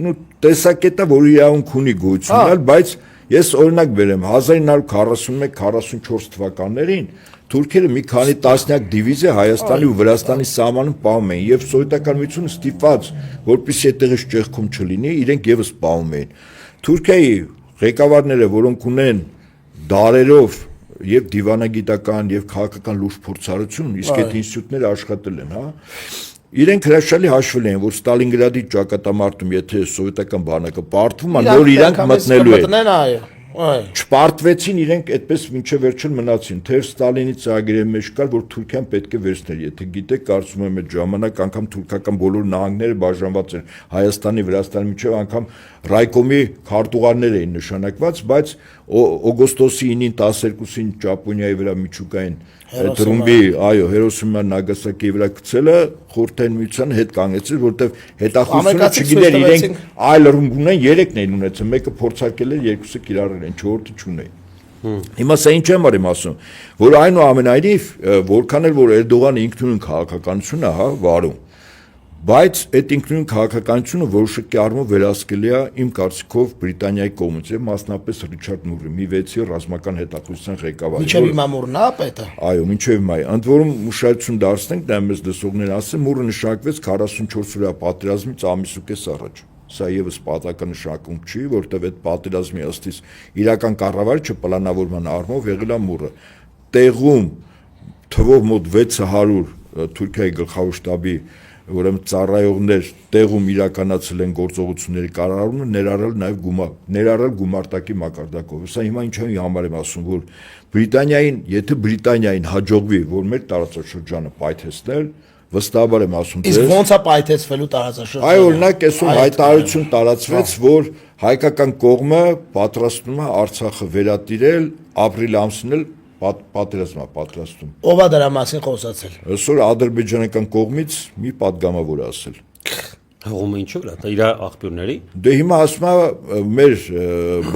Նու տեսակետը, որ իրավունք ունի գոյություն, բայց ես օրինակ բերեմ 1941-44 թվականներին թուրքերը մի քանի տասնյակ դիվիզիա Հայաստանի ու Վրաստանի սահմանում պահում էին եւ սովետական միությունը ստիպված որպեսզի այդտեղից ճեղքում չլինի իրենք եւս պահում էին Թուրքիայի ղեկավարները որոնք ունեն դարերով եւ դիվանագիտական եւ քաղաքական լուրջ փորձառություն իսկ այդ ինստիտուտները աշխատել են հա իրենք հրաշալի հաշվել են որ Ստալինգրադի ճակատամարտում եթե սովետական բանակը պարտվում է նոր իրանք մտնելու են չպարտվեցին իրենք այդպես մինչև վերջին մնացին թեև Ստալինի ծրագրերի մեջ կար որ Թուրքիան պետք է վերցներ եթե գիտեք կարծում եմ այդ ժամանակ անգամ թուրքական բոլոր նահանգները բաժանված են Հայաստանի Վրաստանի միջև անգամ Ռայկոմի քարտուղարներ էին նշանակված բայց օգոստոսի 9-ին 12-ին Ճապոնիայի վրա միջուկային դրումբի այո Հիրոսիմա Նագասակիի վրա գցելը խորհրդային միության հետ կանգնեցր որտեվ հետախուզությունը չգիտեր իրենք այլ ռումբ ունեն 3-ն են ունեցել մեկը փորձարկել էր երկուսը կիրառել են 4-ը չունեին Հիմա սա ինչ եմ ասում որ այնուամենայնիվ որքան էլ որ Էրդողանը ինքնուրույն քաղաքականություն է հա վարում Բայց այդ ինքնուրույն քաղաքականությունը որոշակի առումով վերահսկելի է իմ կարծիքով Բրիտանիայի կողմից եւ մասնապես Ռիչարդ Մուրի մի վեցի ռազմական հետախուզության ղեկավարը Մինչեւ հիմա Մուրն է պետը Այո մինչեւ հիմա ընդ որում ուշադրություն դարձնենք դա մեզ դասողներ ասեն Մուրը նշանակվեց 44 օրյա պատերազմից ամիս ու կես առաջ Սա եւս պատական նշանակում չի որտեղ այդ պատերազմի ըստից իրական կառավարիչը պլանավորման առումով եղել է Մուրը տեղում թվով մոտ 600 Թուրքիայի գլխավոր շտաբի ուրեմն ծառայողներ տեղում իրականացել են գործողությունների կառավարումը ներառել գումարտակի մակարդակով։ Սա հիմա ինչի համար եմ ասում, որ եթե Բրիտանիային հաջողվի, որ մեր տարածաշրջանը պայթեցնել, վստահաբար եմ ասում Իսկ ո՞նց է պայթեցվելու տարածաշրջանը։ Այո, օրինակ այսօր հայտարարություն տարածվեց, որ հայկական կողմը պատրաստվում է Արցախը վերատիրել, ապրիլ ամսին էլ պատերազմա պատրաստում։ Ո՞վ է դրա մասին խոսացել։ Այսօր ադրբեջանական կողմից մի падգամավոր ասել։ Հողումը ինչու՞ վրա, դա իր աղբյուրների։ Դե հիմա ասում է մեր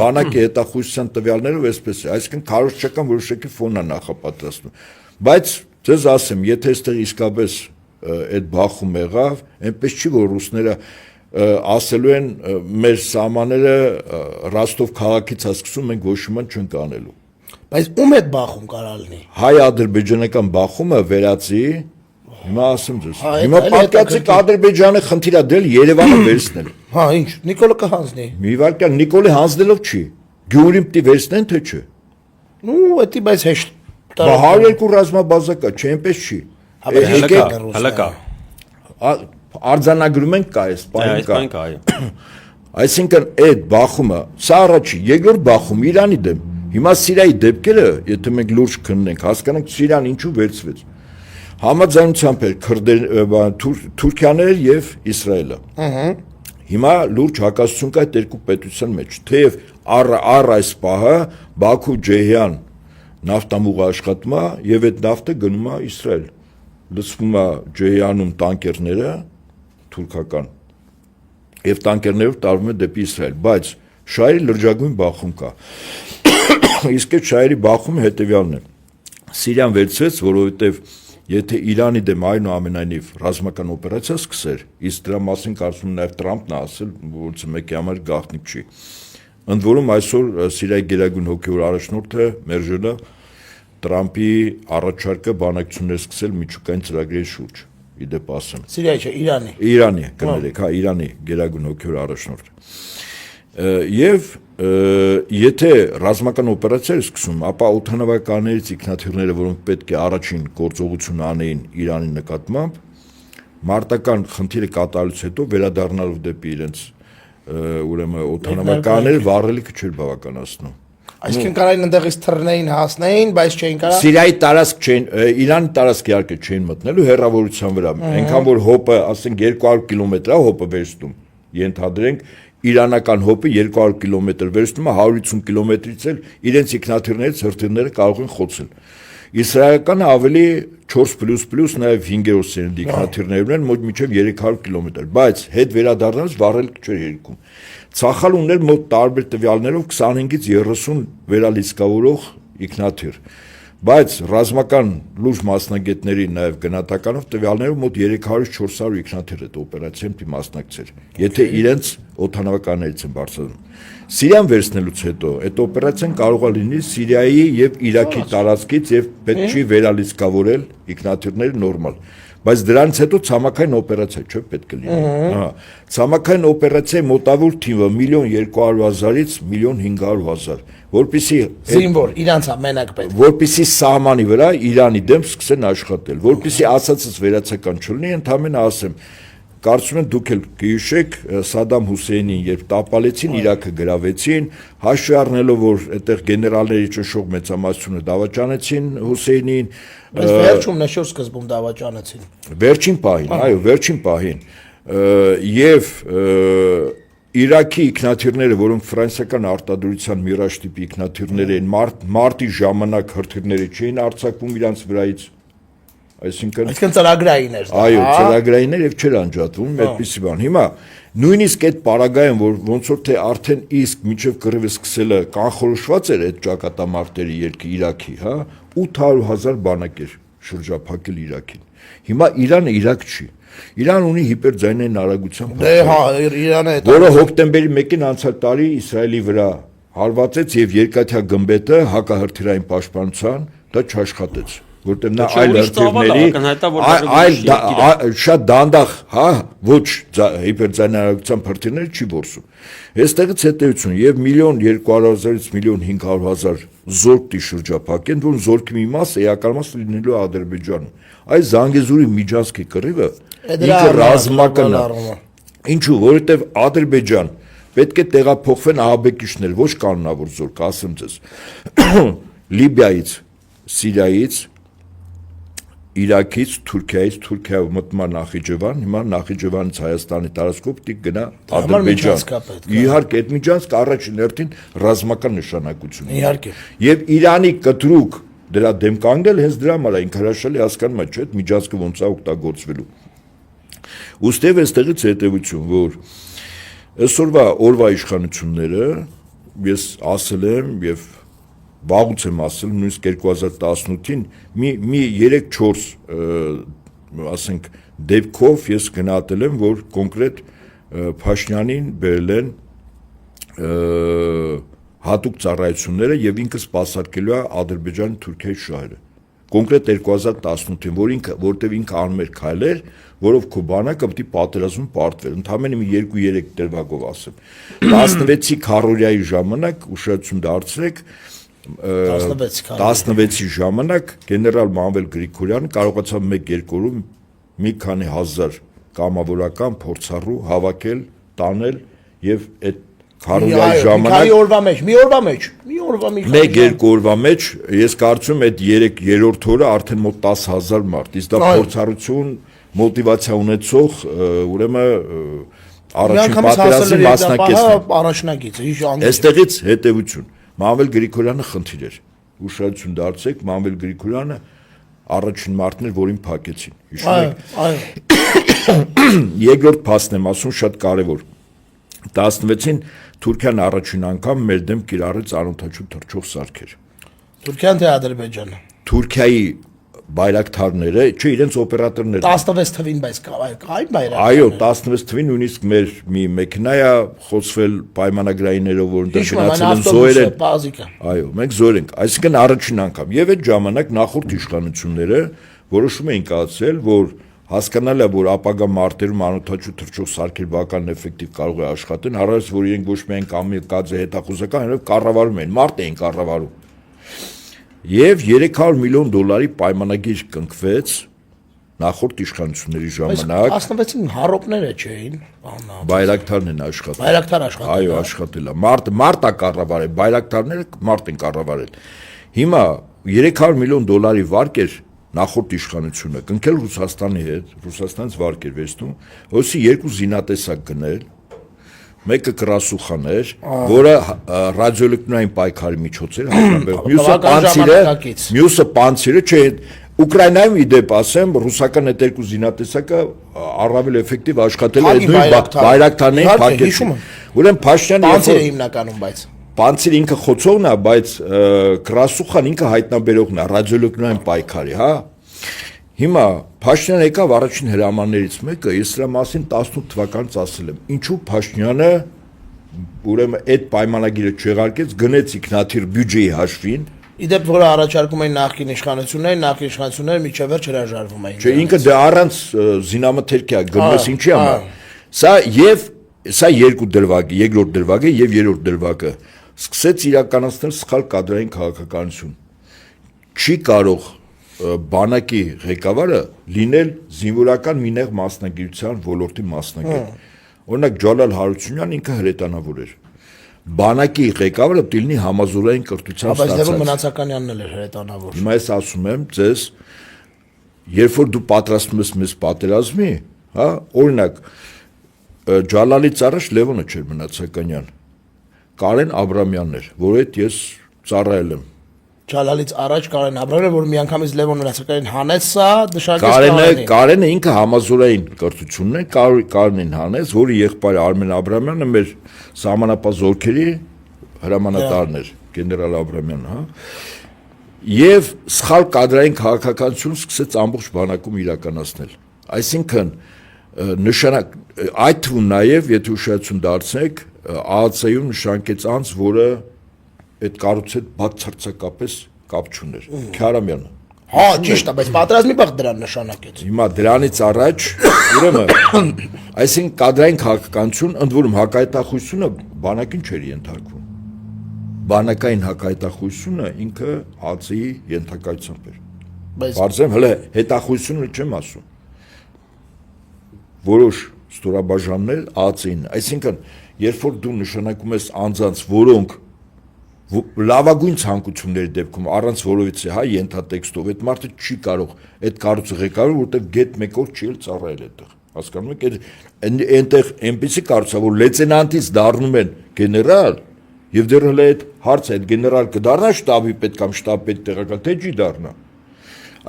բանակի հետախուզության տվյալներով այսպես է, այսինքն քարոզչական որոշակի ֆոն է նախապատրաստում։ Բայց ձեզ ասեմ, եթե այստեղ իսկապես այդ բախում եղավ, այնպես չի որ ռուսները ասելու են մեր սահմանները Ռոստով քաղաքից հասկացում մենք ոչ մի բան չենք անելու։ Բայց ում այդ բախում կարա լինի։ Հայ-ադրբեջանական բախումը վերածի, հիմա ասեմ ձեզ։ Հիմա պատկացեք Ադրբեջանը խնդիր է դել Երևանը վերցնել։ Հա, ինչ, Նիկոլը կհանձնի։ Մի վարքյան Նիկոլը հանձնելով չի։ Գյումրին պիտի վերցնեն թե չէ։ Ну, էդի բայց հեշտ։ Բա 102 ռազմաբազա կա, չէ, այնպես չի։ Հլակա։ Արձանագրում ենք կա, այս բանը կա, այո։ Այսինքն այդ բախումը, սա առաջի, երկրորդ բախում Իրանի դեմ Հիմա Սիրիայի դեպքերը, եթե մենք լուրջ քննենք, հասկանանք Սիրիան ինչու վերցվեց։ Համաձայնությամբ էր Թուրքիաները եւ Իսրայելը։ Հիմա լուրջ հակասություն կա այդ երկու պետության մեջ, թեև առ այս պահը Բաքու Ջեհյան նավթամուղը աշխատում է եւ այդ նավթը գնում է Իսրայել։ Լցվում է ջեյանում տանկերները թուրքական եւ տանկերներով տարվում է դեպի Իսրայել, բայց շահերի լրջագույն բախում կա։ Իսկ այդ շահերի բախումը հետեւյալն է. Սիրիան վերցրեց, որովհետեւ եթե Իրանի դեմ այնուամենայնիվ ռազմական օպերացիա սկսեր, իսկ դրա մասին կարծում եմ նաեւ Տրամփն է ասել, որ մեկի համար գաղտնիք չի։ Ընդ որում այսօր Սիրիայի գերագույն հոգևոր առաջնորդը մերժել է Տրամփի առաջարկը բանակցություններ սկսել միջուկային ծրագրերի շուրջ։ Իդեպ ասեմ։ Սիրիայի չէ, Իրանի։ Իրանի, կներեք, հա, Իրանի գերագույն հոգևոր առաջնորդը։ Եվ եթե ռազմական օպերացիա է սկսում, ապա օդանավականերից ինքնաթիռները, որոնք պետք է առաջին գործողություն անեին Իրանի նկատմամբ, մարտական խնդիրը կատարելուց հետո վերադառնալով դեպի իրենց ուրեմն օդանավականները վառելիքը չէր բավականացնում։ Այսինքն կարային այնտեղից թռնեին, հասնեին, բայց չէին կարա։ Սիրիայի տարածք չէին, Իրանի տարածք իհարկե չէին մտնելու հեռավորության վրա։ Այնքան որ հոպը, ասենք 200 կիլոմետր է հոպը վերստում, ենթադրենք իրանական հոպը 200 կիլոմետր վերստում է 150 կիլոմետրից էլ իրենց ինքնաթիռներից հրթիռները կարող են խոցել։ Իսրայելականը ավելի 4++, նաև 5-րդ սերնդի ինքնաթիռներն են մոտ մինչև 300 կիլոմետր, բայց հետ վերադառնալուց վառելիք չէր երգում։ Ցախալ ուներ մոտ տարբեր տվյալներով 25-ից 30 վերալիցկավորող ինքնաթիռ, բայց ռազմական լուրջ մասնագետների նաև գնահատականով տվյալներով մոտ 300-400 ինքնաթիռ այդ օպերացիան պիտի մասնակցեր, եթե իրենց օդանավականներից են բարձրանում։ Սիրիան վերցնելուց հետո այդ օպերացիան կարող է լինի Սիրիայի եւ Իրաքի տարածքից եւ պետք չի վերալիցկավորել ինքնաթիռները նորմալ, բայց դրանից հետո ցամաքային օպերացիա չէ պետք է լինի։ Հա, ցամաքային օպերացիայի մոտավոր թիվը 1.200.000-ից 1.500.000, որպեսզի զինվոր իրանց ամենակ պետք, որպեսզի սահմանի վրա Իրանի դեմ սկսեն աշխատել, որպեսզի ասածս վերացական չլինի, ընդհանրապես ասեմ, կարծում եմ դուք էլ կհիշեք Սադամ Հուսեյնին երբ տապալեցին, Իրաքը գրավեցին, հաշվի առնելով որ այդտեղ գեներալների ճնշող մեծամասնությունը դավաճանեցին Հուսեյնին, բայց վերջում նշոր սկզբում դավաճանեցին։ Վերջին պահին, այո, վերջին պահին եւ Իրաքի ինքնաթիռները, որոնք ֆրանսիական արտադրության Միրաժ տիպի ինքնաթիռներ են, մարտի ժամանակ հրթիռները չէին արձակվում իրանց վրայից, այսինքն ծրագրային էր դա։ Այո, ծրագրային էր եւ չէր անջատվում, այդպիսի բան։ Հիմա նույնիսկ այդ պարագայում, որ ոնց որ թե արդեն իսկ միջև կռիվը սկսելը կանխորոշված էր այդ ճակատամարտերի երկի Իրաքի, հա, 800.000 բանակ էր շրջափակել Իրաքին։ Հիմա Իրանը Իրաք չի։ Իրան ունի հիպերձայնային արագության Դե հա, Իրանը է, որը հոկտեմբերի 1-ին անցյալ տարի Իսրայելի վրա հարվածեց եւ երկաթյա գմբեթը հակահրթիռային պաշտպանության դա չաշխատեց, որտեղ նա այլ հրթիռների շատ դանդաղ, հա, ոչ հիպերձայնային հրթիռներ չի որսում։ Այստեղից հետեւություն եւ 1.200.000-ից 1.500.000 զորք շրջափակեն, որ զորքի մի մասը էական մասը լինելու Ադրբեջանում։ Այս Զանգեզուրի Միջանցքի կռիվը ինքը ռազմական է։ Ինչու, որովհետեւ Ադրբեջան պետք է տեղափոխվեն ահաբեկիչներ, ոչ կանոնավոր զորք, ասեմ ձեզ։ Լիբիայից, Սիրիայից, Իրաքից, Թուրքիայից, Թուրքիայով մտման Նախիջևան, հիմա Նախիջևանից Հայաստանի տարածքով պիտի գնա Ադրբեջան։ Իհարկե, այդ միջանցքը առաջին հերթին ռազմական նշանակություն ունի։ Իհարկե։ Եվ Իրանի կտրուկ դրա դեմ կանգնել հենց դրա համար է, ինքը հրաշալի հասկանում է, չէ՞, այդ միջանցքը ոնց է օգտագործվելու։ Ուստև այստեղից հետևություն, որ այսօրվա օրվա իշխանությունները ես ասել եմ եւ վաղուց եմ ասել, նույնիսկ 2018-ին մի 3-4 ասենք դեպքով ես գնահատել եմ, որ կոնկրետ Փաշինյանին բերել են հատուկ ծառայությունները եւ ինքը սպասարկելու է Ադրբեջանի Թուրքիայի շահերը։ Կոնկրետ 2018-ին, որտեղ ինքը անում էր քայլեր, որով քո բանակը պետք է պատերազմում պարտվեր։ Ընդհանրապես մի 2-3 դերվագով ասեմ։ 16-ի քարորիայի ժամանակ ուշադրություն դարձրեք 16-ի ժամանակ գեներալ Մանվել Գրիգորյանը կարողացավ 1-2 օրում մի քանի հազար կամավորական փորձառու հավաքել, տանել եւ այդ քարորիայի ժամանակ մի օրվա մեջ 1-2 օրվա մեջ ես կարծում եմ այդ 3-րդ օրը արդեն մոտ 10,000 մարդ, իսկ դա փորձառություն, մոտիվացիա ունեցող ուրեմն առաջին պատերազմի մասնակիցներ։ Առաջնագիծ, այստեղից հետևություն Մանվել Գրիգորյանը խնդիր էր։ ուշադրություն դարձեք, Մանվել Գրիգորյանը առաջին մարտն էր, որին փակեցին։ Հիշում Այո, եք։ այո։ Երկրորդ փաստն եմ ասում, շատ կարևոր։ 16-ին Թուրքիան առաջին անգամ մեր դեմ կիրառեց անօթաչու թռչող սարքեր։ Թուրքիան թե Ադրբեջանը։ Թուրքիայի բայրակթարները, չէ, իրենց օպերատորները 16 թվին, բայց կային բայրակ։ Այո, 16 թվին նույնիսկ մեր մի մեքենա է խոցվել պայմանագրայիններով, որ ընդ գնացել են զոհեր են։ Այո, մենք զոհեր ենք, այսինքն առաջին անգամ։ Եվ այդ ժամանակ նախորդ իշխանությունները որոշում էին կայացրել, որ հասկանալի է, որ ապագա մարտերում անօթաչու թռչող սարքեր բավական էֆեկտիվ կարող է աշխատեն, առանց որ իրենք ոչ միայն կամիկաձե հետախուզական, այլև կառավարում են, մարտ էին կառավարում։ Եվ $300 միլիոն պայմանագիր կնքվեց նախորդ իշխանությունների ժամանակ։ 16-ին հարոպները չէին, Բայրակթարն են աշխատել։ Բայրակթար աշխատել։ Այո, աշխատել է։ Մարտա կառավարել, բայրակթարները մարտ են կառավարել։ Հիմա $300 միլիոն վարկ էր նախորդ իշխանությունը կնքել Ռուսաստանի հետ, Ռուսաստանից վարկ էր վերցնում, որսի երկու զինատեսակ գնել, մեկը կրասուխան էր, որը ռադիոէլեկտրոնային պայքարի միջոց էր, մյուսը պանցիրը, չէ, Ուկրաինայում իդեպ ասեմ, ռուսական այդ երկու զինատեսակը առավել էֆեկտիվ աշխատել է նույն բայրակթարներին փակեցին։ Ուրեմն Փաշինյանը Պանցիրը հիմնականում, բայց Պանցիրը ինքը խոցողն է, բայց կրասուխան ինքը հայտնաբերողն է, ռադիոէլեկտրոնային պայքարի, հա։ Հիմա Փաշինյանը եկավ առաջին հրամաններից մեկը, ես դրա մասին 18 թվականից ասել եմ, ինչու Փաշինյանը ուրեմն այդ պայմանագիրը չեղարկեց, գնեց ինքնաթիռ բյուջեի հաշվին, իդեպ որը առաջարկում էին նախկին իշխանությունները միջև վերջ հրաժարվում էին։ Չէ, ինքը դե առանց զինամթերքի է գնաց ինչի համար։ Սա երկու դրվագ, երկրորդ դրվագը եւ երրորդ դրվագը սկսեց իրականացնել սխալ կադրային քաղաքականություն։ Չի կարող բանակի ղեկավարը լինել զինվորական մի նեղ մասնագիտության ոլորտի մասնագետ։ Օրինակ Ջալալ Հարությունյանն ինքը հրետանավոր էր։ Բանակի ղեկավարը դիլնի համազորային կրթության ստացած։ Բայց դեռ Մնացականյանն Մնացականյանն էլ էր հրետանավոր։ Հիմա ես ասում եմ ձեզ, երբ որ դու պատրաստում ես մեզ պատերազմի, հա, օրինակ Ջալալից առաջ Լևոնը չէր Մնացականյան, Կարեն Աբրամյանն էր, որ այդ ես ծառայել եմ։ Ջալալից առաջ Կարեն Աբրամյանը, որ միանգամից Լևոն Մնացականին հանեց սա, դժարգեց Կարենը ինքը համազորային կրթությունն է, Կարենին հանեց, որի եղբայրը Արմեն Աբրամյանը մեր սահմանապահ զորքերի հրամանատարն էր, գեներալ Աբրամյանը, հա։ Եվ սխալ կադրային քաղաքականություն սկսեց ամբողջ բանակում իրականացնել։ Այսինքն նշանակ այդ թվում նաև եթե ուշադրություն դարձնեք ԱԱՑ-ում նշանակեց անձ, որը այդ կառույցի հետ բացարձակապես կապ չուներ, Քյարամյանը։ Հա, ճիշտ է, բայց պատրաստի բախ դրան նշանակեց։ Հիմա դրանից առաջ ուրեմն այսինքն կադրային քաղաքականություն, ընդ որում հակահետախուզությունը բանակին չէր ենթարկվում։ Բանակային հակահետախուզությունը ինքը ԱԱՑ-ի ենթակայությամբ էր։ Բարձեմ հələ հետախուզությունը չեմ ասում։ Որոշ ստորաբաժաններ ԱԱՑ-ին, այսինքն երբ որ դու նշանակում ես անձանց, որոնք լավագույն ցանկությունների դեպքում առանց որովհետեւ հա ենթատեքստով այդ մարդը չի կարող այդ կառույցը ղեկավարել, որտեղ գետ մեկ օր չի էլ ծառայել այդտեղ։ Հասկանում եք, այնտեղ այնպեսի կառույց է, որ լեյտենանտից դառնում են գեներալ, եւ դեռ հələ այդ հարցը այդ գեներալ կդառնա շտաբի պետ կամ շտաբ-պետ տեղական թե չի դառնա։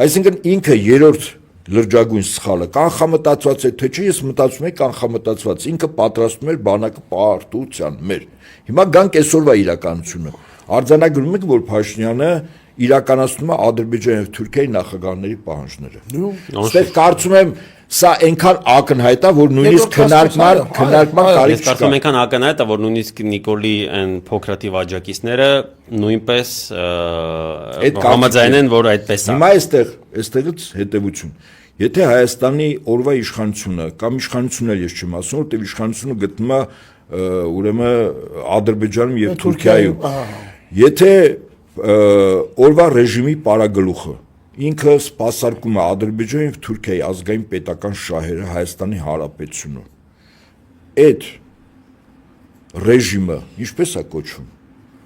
Այսինքն ինքը երրորդ լրջագույն սխալը կանխամտածված է թե չի, ես մտածում եմ կանխամտածված, ինքը պատրաստում էր բանակը պարտության մեր։ Հիմա գանք այսօրվա իրականությունը։ Արձանագրում եք, որ Փաշինյանը իրականացնում է Ադրբեջանի եւ Թուրքիայի նախագահների պահանջները։ Այստեղ կարծում եմ սա այնքան ակնհայտ է, որ նույնիսկ քննարկման կարիք չկա։ Ես կարծում եմ այնքան ակնհայտ է, որ նույնիսկ Նիկոլի այն փոքրատիվ աջակիցները նույնպես համաձայն են, որ այդպես է։ Հիմա այստեղից հետևություն։ Եթե Հայաստանի օրվա իշխանությունը կամ իշխանություններ ես չեմ ասում, որտեղ իշխանությունը գտնվում է ուրեմն Ադրբեջանում եւ Թուրքիայում։ Եթե օրվա ռեժիմի պարագլուխը ինքը սպասարկում է Ադրբեջանի եւ Թուրքիայի ազգային պետական շահերը Հայաստանի Հանրապետությունը, այդ ռեժիմը ինչպես է կոչվում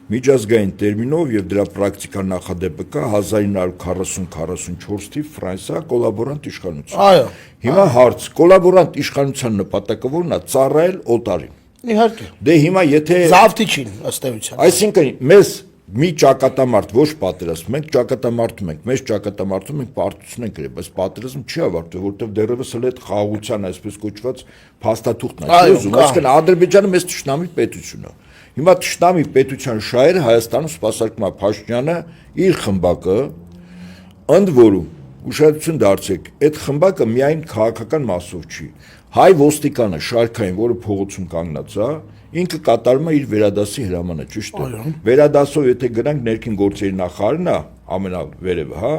միջազգային տերմինով եւ դրա պրակտիկա նախադեպը կա 1940-44 թիվ Ֆրանսիա կոլաբորանտ իշխանություն։ Այո։ Հիմա հարց կոլաբորանտ իշխանության նպատակը ո՞րն է ծառայել օտարին։ Իհարկե։ Դե հիմա եթե Զավթիչին ըստ էության։ Այսինքն մեզ մի ճակատամարտ, ոչ պատերազմ, մենք ճակատամարտում ենք, մեծ ճակատամարտում ենք պարտություն ենք գրել, բայց պատերազմ չի ավարտվել, որովհետև դեռևս էլ այդ խաղաղության այսպես կոչված փաստաթուղթն է, ուզում, այսինքն Ադրբեջանը մեծ թշնամի պետություն է։ Հիմա թշնամի պետության շահերը Հայաստանում սպասարկում է Փաշինյանը իր խմբակը, ընդ որում ուշադրություն դարձեք, այդ խմբակը միայն քաղաքական մասով չի։ Հայ ոստիկանը շարքային, որը փողոցում կանգնած է, ինքը կատարում է իր վերադասի հրամանը, ճիշտ է։ Վերադասով եթե գնանք ներքին գործերի նախարարն է, ամենավերևը, հա,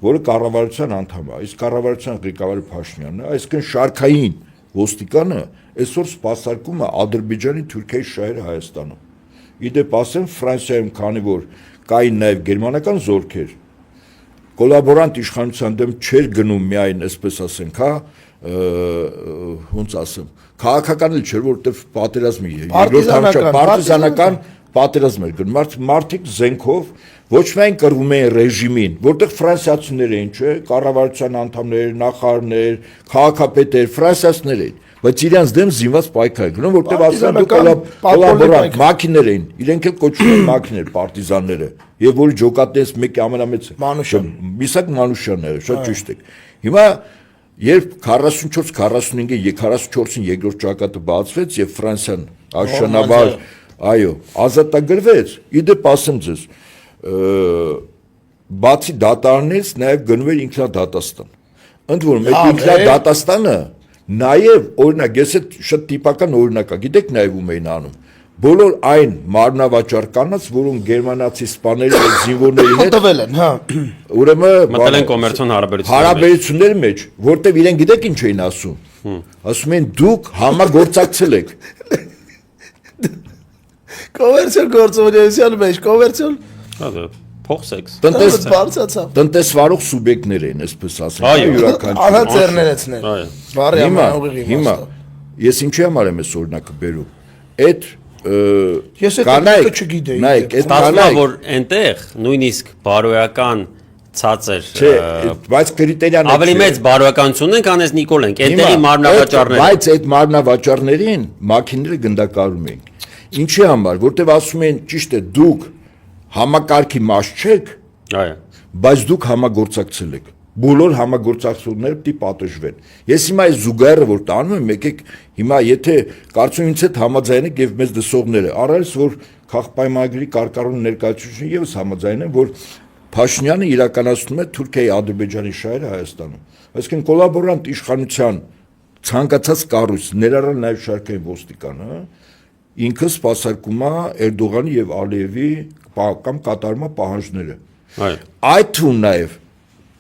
որը կառավարության անդամ է, իսկ կառավարության ղեկավարը Փաշինյանն է, այսինքն շարքային ոստիկանը այսօր սպասարկում է Ադրբեջանի, Թուրքիայի շահերը Հայաստանում։ Իդեպ ասեմ, Ֆրանսիայում, քանի որ կային նաև գերմանական զորքեր, կոլաբորանտ իշխանության դեմ չէր գնում միայն, այսպես ասենք, հա, ոնց ասեմ, քաղաքական էլ չէր, որովհետև պատերազմի պարտիզանական պատերազմ էր գնում, մարդիկ զենքով ոչ միայն կռվում էին ռեժիմին, որտեղ ֆրանսիացիներ էին, չէ, կառավարության անդամներ, նախարարներ, քաղաքապետեր, ֆրանսիացիներ էին, բայց իրենց դեմ զինված պայքար էր գնում, որտեղ ասում են կոլաբորանտ մաքիներ էին, իրենք էլ կոչվում են մաքիներ, պարտիզանները, եւ որ ջոկատես մեկի ամենամեծը Միսակ Մանուշյանն է, շատ ճիշտ եք։ Հիմա երբ 44-45-ին 44-ին երկրորդ ճակատը բացվեց եւ Ֆրանսիան աշնանաբար, այո, ազատագրվեց, իդեպ ասեմ ձեզ, բացի դատարանից նաև գնում էր ինքնադատաստան։ Ընդ որում այդ ինքնադատաստանը նաև օրինակ, ես այդ շատ տիպական օրինակ է, գիտեք նաև ում էին անում։ Բոլոր այն մարմնավաճառ կանանց, որոնք գերմանացի սպաների եւ զինվորների հետ տվել են, հա։ Ուրեմն մտել են կոմերցիոն հարաբերությունների մեջ, որտեվ իրենք գիտեք ինչ էին ասում։ Ասում են դուք համագործակցել եք։ Կոմերցիոն գործունեության մեջ, կոմերցիոն փոխսեքս։ Տնտեսվարող սուբյեկտներ են, այսպես ասենք, յուրաքանչյուր։ Անհատերներեցներ։ Բարի ամենուղիղ հիմա ես ինչի համար եմ այս օրինակը բերում։ Այդ ես այդ չգիտեի։ Նայեք, այդ կանայք որ այնտեղ նույնիսկ բարոյական ցածր բայց կրիտերիան ավելի մեծ բարոյականություն են, քան այս Նիկոլենք, այնտեղի մարմնավաճառները։ Բայց այդ մարմնավաճառներին մաքիները գնդակարում են։ Ինչի համար, որտեվ ասում են ճիշտ է, դուք համակարգի մաս չեք, այո, բայց դուք համագործակցել եք։ Բոլոր համագործակցողները պիտի պատժվեն։ Ես հիմա այս զուգահեռը որ տանում եմ, եկեք հիմա եթե կարծում ինձ հետ համաձայն եք եւ մեզ դասողները, առայս որ քաղաքապայմանագրի կարգավորման ներկայացուցիչը եւս համաձայն են, որ Փաշինյանը իրականացնում է Թուրքիայի Ադրբեջանի շահերը Հայաստանում։ Այսինքն կոլաբորանտ իշխանության ցանկացած կառույց, ներառյալ նաեւ շարքային ոստիկանը, ինքը սպասարկում է Էրդողանի եւ Ալիևի կամ կատարում է պահանջները։ այո։ Այդ թվում նաեւ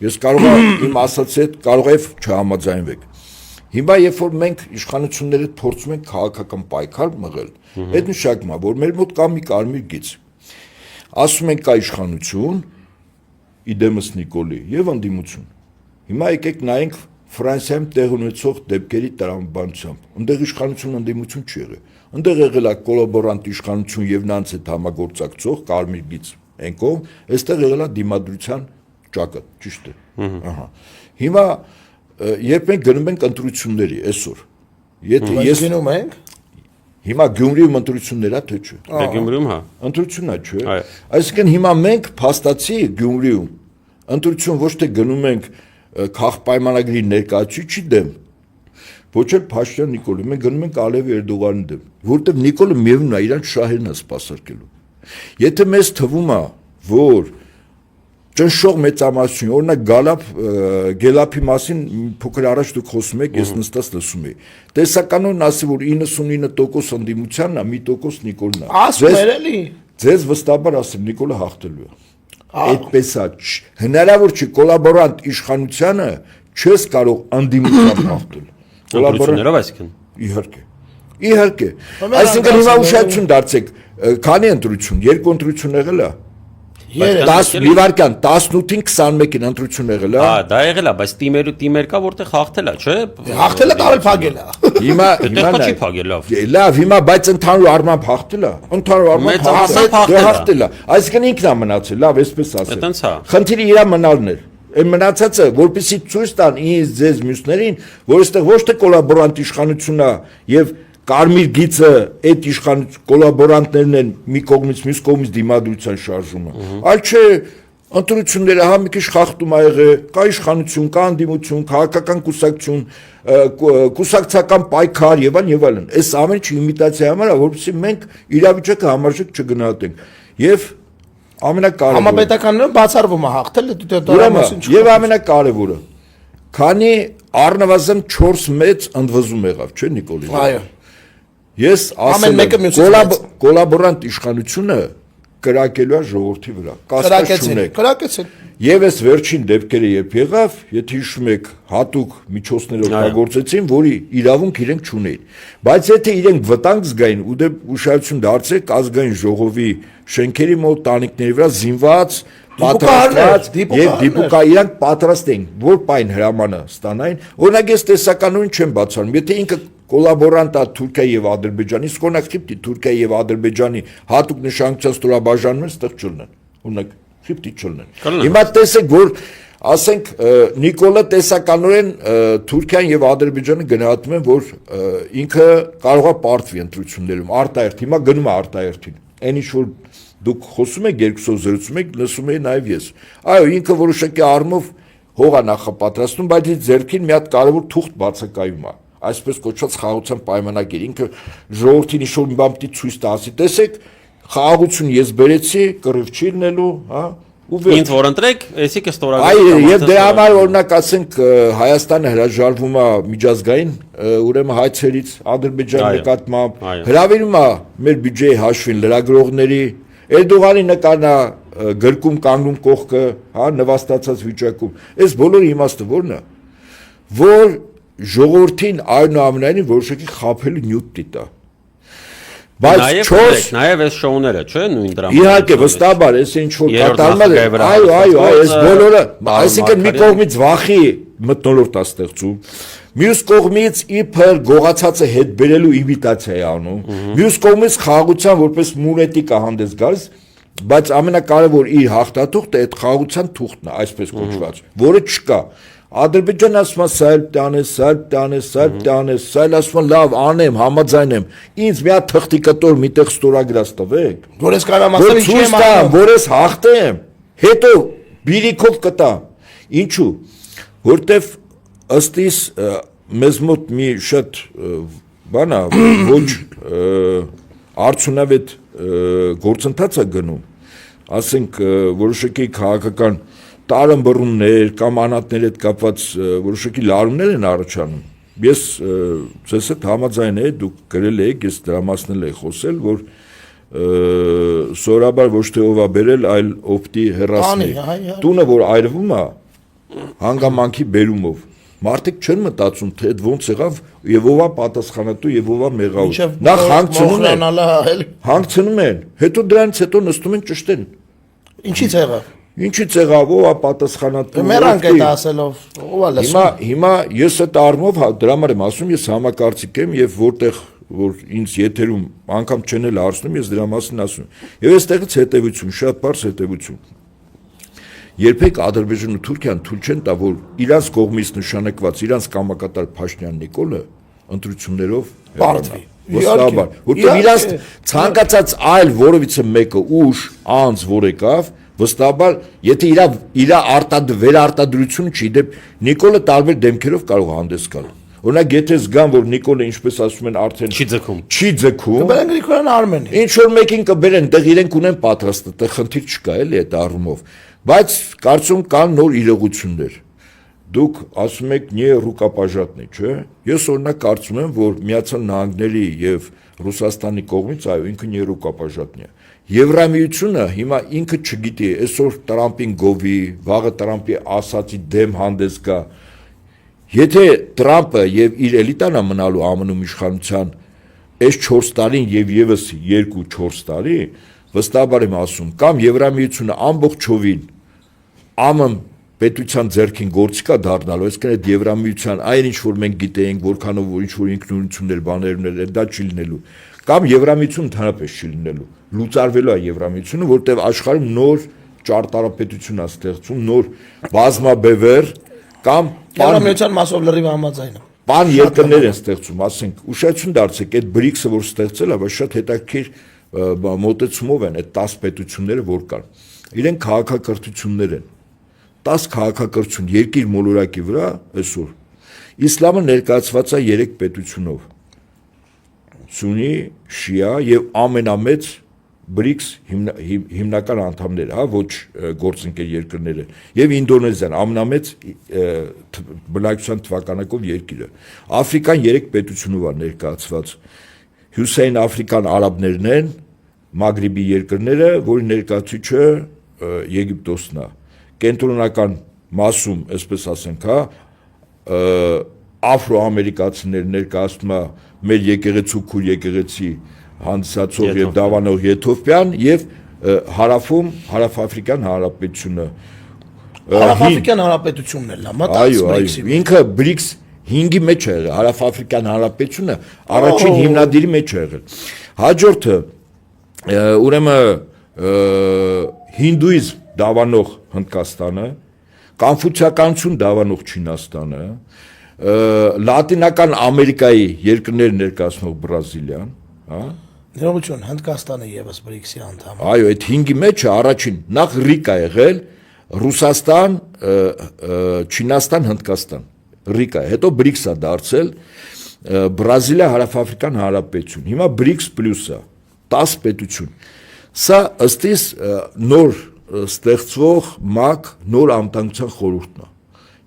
ես կարող եմ իմ ասացի հետ կարող եմ չհամաձայնվեք։ Հիմա երբ որ մենք իշխանությունները փորձում ենք քաղաքական պայքար մղել, այդ նշանակում է, որ մեր մոտ կա մի կարմիր գիծ։ Ասում ենք կա իշխանություն, իդեմս Նիկոլի եւ ընդդիմություն։ Հիմա եկեք նայենք Ֆրանսիայում տեղ ունեցող դեպքերի տրամաբանությամբ։ Այնտեղ իշխանություն ընդդիմություն չի եղել։ Այնտեղ եղել է կոլաբորանտ իշխանություն եւ նրանց հետ համագործակցող կարմիր գիծ։ Այնքով, այստեղ եղել է դիմադրության ճակատ, ճիշտ է։ Ահա։ Հիմա երբ մենք գնում ենք ընտրությունների այսօր, եթե ես գնում ենք, հիմա Գյումրիում ընտրություններ է թե չէ։ Դե Գյումրիում հա։ Ընտրությունն է, չէ։ Այսինքն հիմա մենք փաստացի Գյումրիում ընտրություն ոչ թե գնում ենք քաղաքապայմանագրի ներկայացուցիչի դեմ, ոչ էլ Փաշինյան Նիկոլի, մենք գնում ենք Ալիև Էրդողանի դեմ, որտեղ Նիկոլը միևնույն է իրան շահերն է սպասարկելու։ Եթե մեզ թվում է, որ ճնշող մեծամասնություն, օրինակ Գելափի մասին փոքր առաջ դուք խոսում եք, ես նստած լսում եի։ Տեսականորեն ասի, որ 99% ընդդիմությանն է, 1% Նիկոլն է։ Ասում էր էլի։ Ձեզ վստահաբար ասեմ, Նիկոլը հաղթելու է։ Այդպես է, հնարավոր չի կոլաբորանտ իշխանությանը չես կարող ընդդիմությամբ հաղթել։ Ընտրություններով այսինքն։ Իհարկե։ Այսինքն հիմա ուշադրություն դարձեք, քանի ընտրություն, երկու ընտրություն եղել է։ 10 միվարկյան 18-ին 21-ին ընտրություն եղել է։ Հա, դա եղել է, բայց թիմեր կա, որտեղ հաղթել է, չէ։ Հաղթել է, տարել փագել է։ Հիմա չի փագել լավ։ Լավ, հիմա բայց ընդհանուր առմամբ հաղթել է։ Ընդհանուր առմամբ հաղթել է։ Այսինքն ինքն է մնացել, լավ, այսպես ասեմ։ Այդտենց հա։ Խնդիրը իրա մնալն էր։ Այն մնացածը, որպեսզի ցույց տան ինձ ձեզ մյուսներին, որ այստեղ ոչ թե կոլաբորանտ իշխանությունն է եւ կարմիր գիծը այդ իշխանություն կոլաբորանտներն են մի կողմից մյուս կողմից դիմադրության շարժումը, այլ չէ ընտրությունները հա մի քիչ խախտում ա եղել, կա իշխանություն, կա անդիմություն, քաղաքական կուսակցություն, կուսակցական պայքար եւ այլն, այս ամենը իմիտացիա համար է, որովհետեւ մենք իրավիճակը համարժեք չգնահատենք եւ ամենակարևորը Համապետականները բացառվում է հաղթել եւ ամենակարևորը քանի առնվազն 4 մեծ ընդվզում եղավ, չէ Նիկոլի։ Այո։ Ես Ամեն մեկը ասել մյուսից մեծ։ կոլաբորանտ իշխանությունը կրակելու է ժողովրդի վրա։ Կասկած չունեք։ Կրակեցին։ Եվ այս վերջին դեպքերը երբ եղավ, եթե հիշում եք, հատուկ միջոցներ օգտագործեցին, որի իրավունք իրենք չունեին։ Բայց եթե իրենք վտանգ զգային ու դե ուշադրություն դարձրեք ազգային ժողովի շենքերի մոտ տանիքների վրա զինված պատրաստած եւ դիպուկա իրանք պատրաստ են որ պայն հրամանը ստանային օրինակ ես տեսականորեն չեմ բացառում եթե ինքը կոլաբորանտ է Թուրքիայի եւ Ադրբեջանի սկոնակ խիպտի Թուրքիայի եւ Ադրբեջանի հատուկ նշանակության ստորաբաժանումները ստեղ չլինեն օրինակ խիպտի չլինեն հիմա տեսեք որ ասենք Նիկոլը տեսականորեն Թուրքիան եւ Ադրբեջանը գնահատում են որ ինքը կարող է պարտվի ընտրություններում արտահերթ հիմա գնում է արտահերթին այն ինչ որ դուք խոսում եք երկուսով զրուցում եք լսում եք նաև ես այո ինքը որոշակի առումով հող է նախապատրաստում բայց իր ձեռքին մի հատ կարևոր թուղթ բացակայում է այսպես կոչված խաղաղության պայմանագիր ինքը ժողովրդին ինչ-որ մի բան պիտի ցույց տա ասի տեսեք խաղաղություն ես բերեցի կռիվ չի լինելու հա Ինձ որ ընտրեք էսի կստորագրի այո եւ դրա համար օրինակ ասենք Հայաստանը հրաժարվում է միջազգային ուրեմն հայցերից Ադրբեջանի նկատմամբ հրավիրում է մեր բյուջեի հաշվին լրագրողների Էրդողանի նկարն է գրկում կանգնում կողքը, հա, նվաստացած վիճակում։ Այս բոլորի իմաստը ո՞րն է։ Որ ժողովրդին այնուամենայնիվ որոշակի խաբելու նյութ տիտա։ Բայց 4 նաև այս շոուները, չէ՞, նույն դրամա։ Իհարկե, վստահաբար, այս ինչ որ կատարվում է, այո, այս բոլորը, այսինքն մի կողմից վախի մթնոլորտ է ստեղծում, մյուս կողմից իբր գողացածը հետ բերելու իմիտացիա է անում, մյուս կողմից խաղաղության որպես մունետիկ է հանդես գալիս, բայց ամենակարևոր իր հաղթաթուղթը այդ խաղաղության թուղթն է, այսպես կոչված, որը չկա։ Ադրբեջանը ասում է սա էլ տանես, սա էլ տանես, սա էլ տանես, սա էլ ասում է լավ անեմ, համաձայնեմ։ Ինձ մի հատ թղթիկատոր միտեղ ստորագրած տվեք։ Որ ես կարամ ասեմ ինչի եմ անում, որ ես հաղթեմ, հետո բիրիկով կտամ։ Ինչու՞։ Որտեվ ըստ իս մեզ մոտ մի շատ բան է, ոչ արդյունավետ գործընթաց է գնում։ Ասենք որոշակի քաղաքական տարըմբռուններ կամ անհատների հետ կապված որոշակի լարումներ են առաջանում։ Ես ձեզ հետ համաձայն եմ, դուք գրել եք, ես դրա մասն էլ խոսել, որ սովորաբար ոչ թե ով է բերել, այլ ով պիտի հեռացնի։ Տունը որ այրվում է, հանգամանքի բերումով։ Մարդիկ չեն մտածում, թե այդ ոնց եղավ եւ ով է պատասխանատու եւ ով է մեղավոր։ Նախ հանգցնում են, հետո դրանից հետո նստում են ճշտեն։ Ինչի՞ց եղավ։ Ինչի՞ց եղավ, ով է պատասխանատու։ Մերանք այդ ասելով, ով է լսում։ Հիմա ես այդ առումով դրա համար եմ ասում, ես համակարծիք եմ եւ որտեղ որ ինձ եթերում անգամ չեն էլ հարցնում, ես դրա մասին ասում։ Եվ այստեղից հետեւություն, շատ բարձ հետեւություն։ Երբեք Ադրբեջանն ու Թուրքիան թույլ չեն տա, որ իրանց կողմից նշանակված իրանց կամակատար Փաշինյան Նիկոլը ընտրություններով պարտվի։ Վստահաբար, որտեղ իրանց ցանկացած այլ որևիցե մեկը ուժ, անձ, որ եկավ, վստահաբար, եթե իր վերարտադրությունը չի, դեպ Նիկոլը տարբեր դեմքերով կարող է հանդես գալ։ Օրինակ, եթե զգան, որ Նիկոլը, ինչպես ասում են, արդեն չի ձգում, կբերեն Գրիգորյան Արմենին։ Ինչ որ մեկին կբերեն, դեռ իրենք ունեն պատրաստը, դեռ խնդիր չկա էլի այդ առումով։ Բայց կարծում կան նոր իրողություններ։ Դուք ասում եք նե ռուկապաժատնի, չէ՞։ Ես օրինակ կարծում եմ, որ Միացյալ Նահանգների եւ Ռուսաստանի կողմից այո, ինքը նե ռուկապաժատնի է։ Եվրամիությունը հիմա ինքը չգիտի, այսօր Տրամպին գովի, վաղը Տրամպի ասացի դեմ հանդես գա։ Եթե Տրամպը եւ իր էլիտան է մնալու ԱՄՆ-ում իշխանության այս 4 տարին եւ եւս 2-4 տարի, վստահաբար եմ ասում, կամ Եվրամիությունը ամբողջովին ԱՄՆ պետության ձեռքին գործիքա դառնալու, այսինքն այդ Եվրամիության այն ինչ որ մենք գիտենք, որքանով ինչ որ ինքնուրույնություններ բաներ ունել, դա չի լինելու, կամ Եվրամիությունը ընդհանրապես չի լինելու, լուծարվելու է Եվրամիությունը, որտեղ աշխարհում նոր ճարտարապետություն է ստեղծում, նոր բազմաբևեր կամ Եվրամիության մասով լրիվ համաձայն եմ։ Պան երկրներ են ստեղծում, ասենք, ուշադրություն դարձեք, այդ BRICS-ը որ ստեղծել է, բայց շատ հետաքրքիր մոտեցումով են այդ 10 պետությունները որ կան։ Իրենք քաղաքակրթություններ են։ 10 քաղաքակրթություն երկիր մոլորակի վրա այսօր։ Իսլամը ներկայացված է 3 պետությունով։ Սունի, շիա եւ ամենամեծ BRICS հիմնական անդամները, հա, ոչ գործընկեր երկրները, եւ Ինդոնեզիան ամենամեծ բնակչության թվականակով երկիրը։ Աֆրիկան 3 պետությունով է ներկայացված։ Հյուսային Աֆրիկան արաբներն են, Մագրիբի երկրները, որի ներկայացուցիչը Եգիպտոսն է։ Կենտրոնական մասում, այսպես ասենք, հա, աֆրոամերիկացիներ ներկայացնում է մեր եկեղեցու քուր եկեղեցի հանդիսացող եւ դավանող Եթովպիան եւ հարավում հարավաֆրիկյան հանրապետությունը։ Հարավաֆրիկյան հանրապետությունն էլ է, այո, ինքը BRICS 5-ի մեջ է եղել, հարավաֆրիկյան հանրապետությունը առաջին հիմնադիրի մեջ է եղել։ Հաջորդը ուրեմն հինդուիզմ դավանող Հնդկաստանը, կոնֆուցիականություն դավանող Չինաստանը, Լատինական Ամերիկայի երկրներ ներկայացնող Բրազիլիան, հա։ Ներողություն, Հնդկաստանը եւս BRICS-ի անդամ է։ Այո, այդ 5-ի մեջ է առաջին նախ RICA եղել, Ռուսաստան, Չինաստան, Հնդկաստան։ RICA, հետո BRICS-ը դարձել Բրազիլիա, Հարավաֆրիկան հանրապետություն։ Հիմա BRICS պլյուսը 10 պետություն։ Սա ըստ իս նոր ստեղծվող ՄԱԿ նոր անվտանգության խորհուրդն է։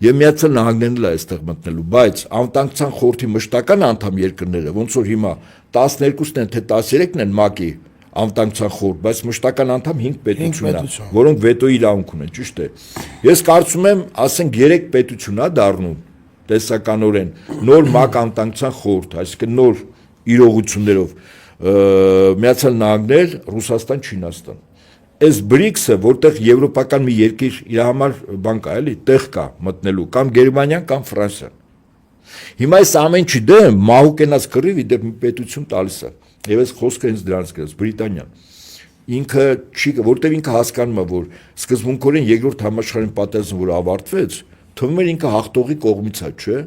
Եվ Միացյալ Նահանգներն էլ այստեղ մտնելու, բայց անվտանգության խորհրդի մշտական անդամ երկրները, ոնց որ հիմա 12-ն են, թե 13-ն են ՄԱԿ-ի անվտանգության խորհուրդ, բայց մշտական անդամ 5 պետություն է, որոնք վետոյի իրավունք ունեն, ճիշտ է։ Ես կարծում եմ, ասենք 3 պետություն է դառնում տեսականորեն նոր ՄԱԿ անվտանգության խորհուրդ, այսինքն նոր իրողություններով Միացյալ Նահանգներ, Ռուսաստան, Չինաստան։ Այս BRICS-ը, որտեղ եվրոպական մի երկիր իր համար բան կա, էլի, տեղ կա մտնելու, կամ Գերմանիան, կամ Ֆրանսիան։ Հիմա այս ամեն ինչի դեմ մահուկենաց կռիվ իդեպ մի պետություն տալիս է։ Եվ այս խոսքը հենց դրանց գրած Բրիտանիան։ Ինքը չի, որտեղ ինքը հասկանում է, որ սկզբունքորեն երկրորդ համաշխարհային պատերազմը որ ավարտվեց, թվում էր ինքը հաղթողի կողմից է, չէ՞։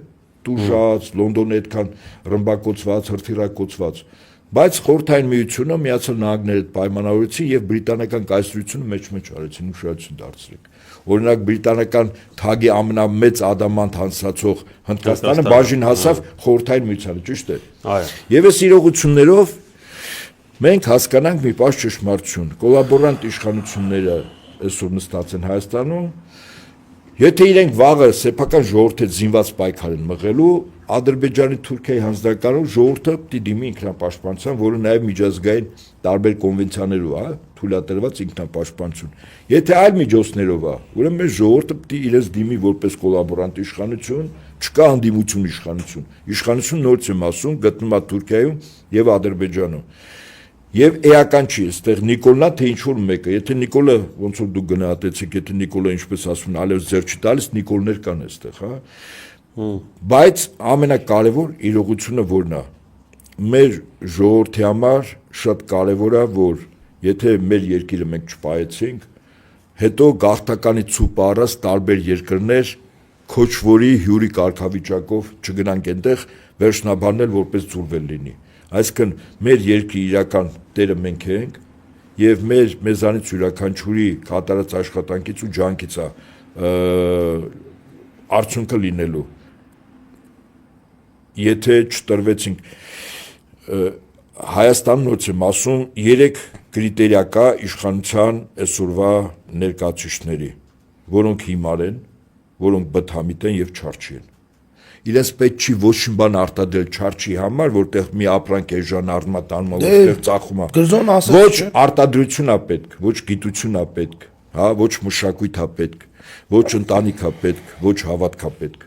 Տուժած, Լոնդոնը այդքան ռմբակոծված, հրթիռակոծված։ Բայց Խորհրդային Միությունը Միացյալ Նահանգները պայմանավորեցին եւ բրիտանական կայսրությունը մեջ արեցին, ուշադրություն դարձրեք։ Օրինակ բրիտանական թագի ամենամեծ ադամանտ հանցացող Հնդկաստանը բաժին հասավ Խորհրդային Միությանը, ճիշտ է։ Այո։ Եվ այս իրողություններով մենք հասկանանք մի բան ճշմարտություն։ Կոլաբորանտ իշխանությունները այսօր նստած են Հայաստանում, եթե իրենք վաղը սեփական ժողովրդի զինված պայքար են մղելու, Ադրբեջանի Թուրքիայի հանձնարարականով ժողովուրդը պիտի դիմի ինքնապաշտպանության, որը նաև միջազգային տարբեր կոնվենցիաներով է թույլատրված ինքնապաշտպանություն։ Եթե այլ միջոցներով է, ուրեմն մեր ժողովուրդը պիտի իրենց դիմի որպես կոլաբորանտ իշխանություն, չկա հանդիմություն իշխանություն։ Իշխանություն նորից եմ ասում, գտնվում է Թուրքիայում եւ Ադրբեջանում։ Եվ էական չի, այստեղ Նիկոլնա թե ինչ որ մեկը, եթե Նիկոլը ոնց որ դուք գնահատեցիք, եթե Նիկոլը ինչպես ասում են, ալև ձեռ չի տալիս, Նիկոլներ կան այստեղ, հա։ Բայց ամենակարևոր իրողությունը որն է։ Մեր ժողովրդի համար շատ կարևոր է, որ եթե մեր երկիրը մենք չպայեցինք, հետո գաղթականի ցուպ առած տարբեր երկրներ քոչվորի հյուրի կարգավիճակով չգնանք այնտեղ վերջնաբարնել որպես ծուրվել լինի։ Այսինքն մեր երկրի իրական տերը մենք ենք եւ մեզանից յուրաքանչյուրի կատարած աշխատանքից ու ջանքից է արդյունքը լինելու։ Եթե չտրվեցինք Հայաստանն ոնց եմ ասում 3 կրիտերիա կա իշխանության այսօրվա ներկայացուցիչների, որոնք հիմար են, որոնք բթամիտ են եւ չարչի են։ Իրենց պետք չի ոչ մի բան արտադրել չարչի համար, որտեղ մի ապրանք էժան առնա տանում, որտեղ ծախում է։ Ոչ արտադրություն է պետք, ոչ գիտություն է պետք, հա, ոչ մշակույթ է պետք, ոչ ընտանիք է պետք, ոչ հավատք է պետք։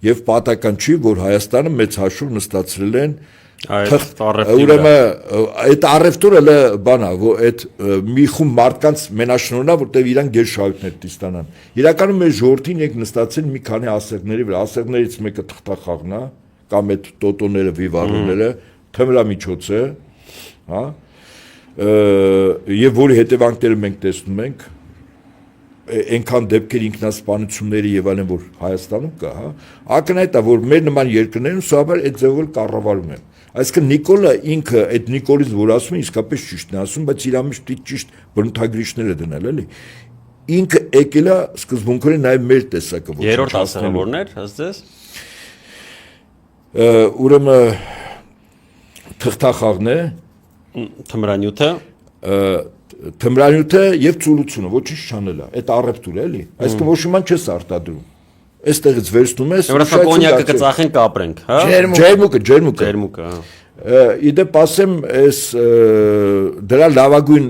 Եվ պատահական չի, որ Հայաստանը մեծ հաշվով նստացրել են ուրեմն այդ առևտուրը բանա, որ այդ մի խումբ մարդկանց մենաշնորհնա, որտեղ իրանք գերշահույթներ տիստանան։ Իրականում մեր ժողովրդին եք նստացել մի քանի ասեղների վրա, ասեղներից մեկը թղթախաղն է, կամ այդ տոտոները, վիվարները, թմրամիջոց է, հա, եւ որի հետևանքները մենք տեսնում ենք, այնքան դեպքեր ինքնասպանությունների եւ այլն որ Հայաստանում կա, հա, ակնհայտ է որ մեր նման երկրներում սովորաբար այդ ձևով կառավարում են։ Այսինքն Նիկոլը ինքը այդ Նիկոլից որ ասում է իսկապես ճիշտն է ասում, բայց իր մեջ ճիշտ բնութագրիչներ է դնել, էլի։ Ինքը եկել է սկզբունքորեն նաեւ մեր տեսակը ոչ։ Երրորդ ասելը որն էր, ըստ Ուրեմն թղթախաղն է, թմրանյութը, թմրանյութը եւ ծուլությունը ոչինչ չանել է։ Այդ առևտուր է, էլի։ Այսինքն ոչ ոք չես արտադրում։ Այստեղից վերցնում ես։ Որովհետեւ կոնյակը կծախեն կապրենք, հա։ Ջերմուկը։ Իդեպ ասեմ, այս դրա լավագույն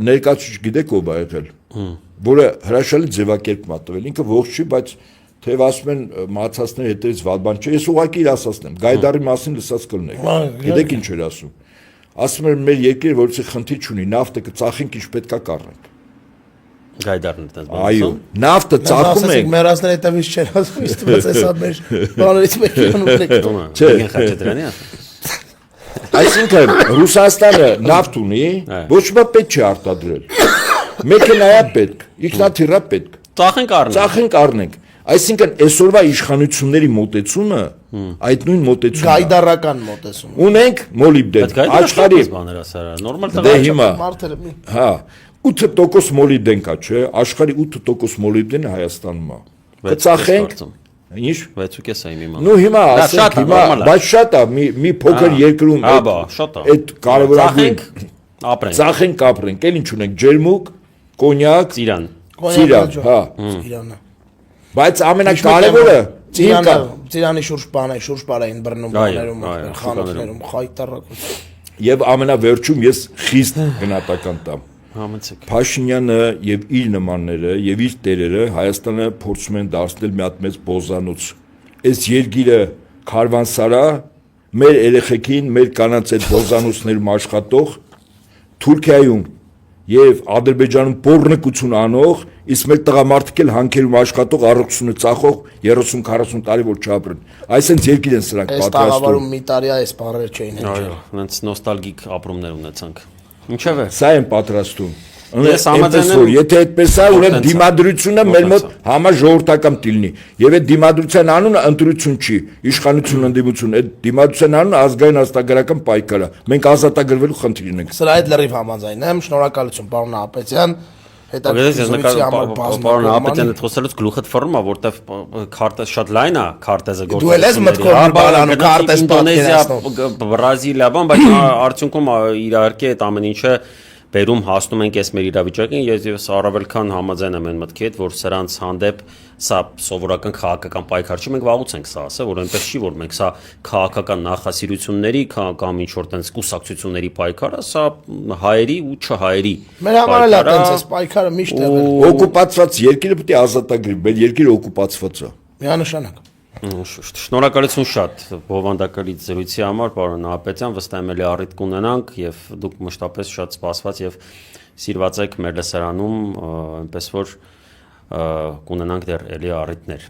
ներկայացուցիչ գիտեք ով է եղել, որը հրաշալի ձևակերպ մատվել։ Ինքը ողջ չի, բայց թեև ասում են մացածների հետից վատ բան չէ, ես ուղղակի իր ասածն եմ, Գայդարի մասին լսած կլինեք։ Գիտեք ինչ էր ասում։ Ասում էր մեր երկիրը որից խնդիր չունի, նավթը կծախենք ինչ պետքա կառնենք։ Գայդարն է դες։ Այո, նավթը ծախում ենք։ Մեռածները հետևից չեն ասում, իստված էսա մեր բաներից մեկն ունենք։ Չէ, Խաչատրյանի է։ Այսինքն Ռուսաստանը նավթ ունի, ոչ մի պետք չի արտադրել։ Մեքենայա պետք, ինքնաթիռա պետք։ Ծախենք առնենք։ Այսինքն այսօրվա իշխանությունների մոտեցումը այդ նույն մոտեցումն է։ Գայդարական մոտեցում։ Ունենք մոլիբդեն, աշխարհի բաներ ասարա, նորմալ դե հիմա, Մարդերը մի հա, 8% մոլիբդեն կա, չէ, աշխարհի 8% մոլիբդենը Հայաստանում է։ Կծախենք, ինչ 6.5 է իմ նու հիմա ասենք հիմա, բայց շատ է, մի փոքր երկրում այդ կարևորագույն ծախենք ապրենք, էլ ինչ ունենք, ջերմուկ, կոնյակ, ծիրան, հա, Իրանը։ Բայց ամենակարևորը Ծիրանի շուրջ բան էին բռնում բաներում, խանութներում, խայտարակում։ Եվ ամենավերջում ես խիստ գնահատական տամ։ Համեցեք։ Փաշինյանը եւ իր նմանները եւ իր տերերը Հայաստանը փորձում են դարձնել մի հատ մեծ բոզանոց։ Այս երկիրը քարվանսարա մեր երեխեքին, մեր կանանց այդ բոզանոցներում աշխատող Թուրքիայում եւ Ադրբեջանում բորնկություն անող, իսկ մեր տղամարդիկ էլ հանքերում աշխատող առողջությունը ծախող 30-40 տարի որ չապրեն։ Այսինքն երկիր են սրանք պատրաստում։ Այս տաղավարում մի տարի այս բառերը չէին հնչել։ Այո, հենց նոստալգիկ ապրումներ ունեցանք։ Ինչև է։ Սա են պատրաստում։ Ես համաձայն եմ, եթե այդպես է, ուրեմն դիմադրությունը մեր մոտ համաժողովրդական դիլնի։ Եվ այդ դիմադրության անունը ընտրություն չի, իշխանություն ընդդիմություն, այդ դիմադրության անունը ազգային աստագրական պայքար է։ Մենք ազատագրվելու խնդիր ունենք։ Սրա հետ լրիվ համաձայն եմ, շնորհակալություն պարոն Ապետյան։ Պարոն Ապետյանը խոսելուց գլուխդ ֆորում է, որտեվ քարտը շատ լայն է, քարտեզը Դու էլ ես մտքով մի բան անում, քարտեզ Ինդոնեզիա, Բրազիլիա, բայց արդյունքում իհարկե այդ ամեն ինչը բերում հասնում ենք այս մեր իրավիճակին, ես առավել քան համաձայն եմ այն մտքի հետ, որ սրանց հանդեպ սա սովորական քաղաքական պայքար չի, մենք վաղուց ենք սա ասել, որ այնպես չի, որ մենք սա քաղաքական նախասիրությունների կամ ինչ որ տենց կուսակցությունների պայքար է, սա հայերի ու չհայերի։ Մեր համար էլ է տենց այս պայքարը միշտ եղել։ Օկուպացված երկիրը պետք է ազատագրի, մեր երկիրը օկուպացված է։ Միանշանակ։ Շնորհակալություն շատ բովանդակալից զրույցի համար, պարոն Ապետյան, վստահ եմ ելի առիթ կունենանք եւ դուք մշտապես շատ սպասված եւ սիրված եք մեր լսարանում, այնպես որ կունենանք դեռ ելի առիթներ։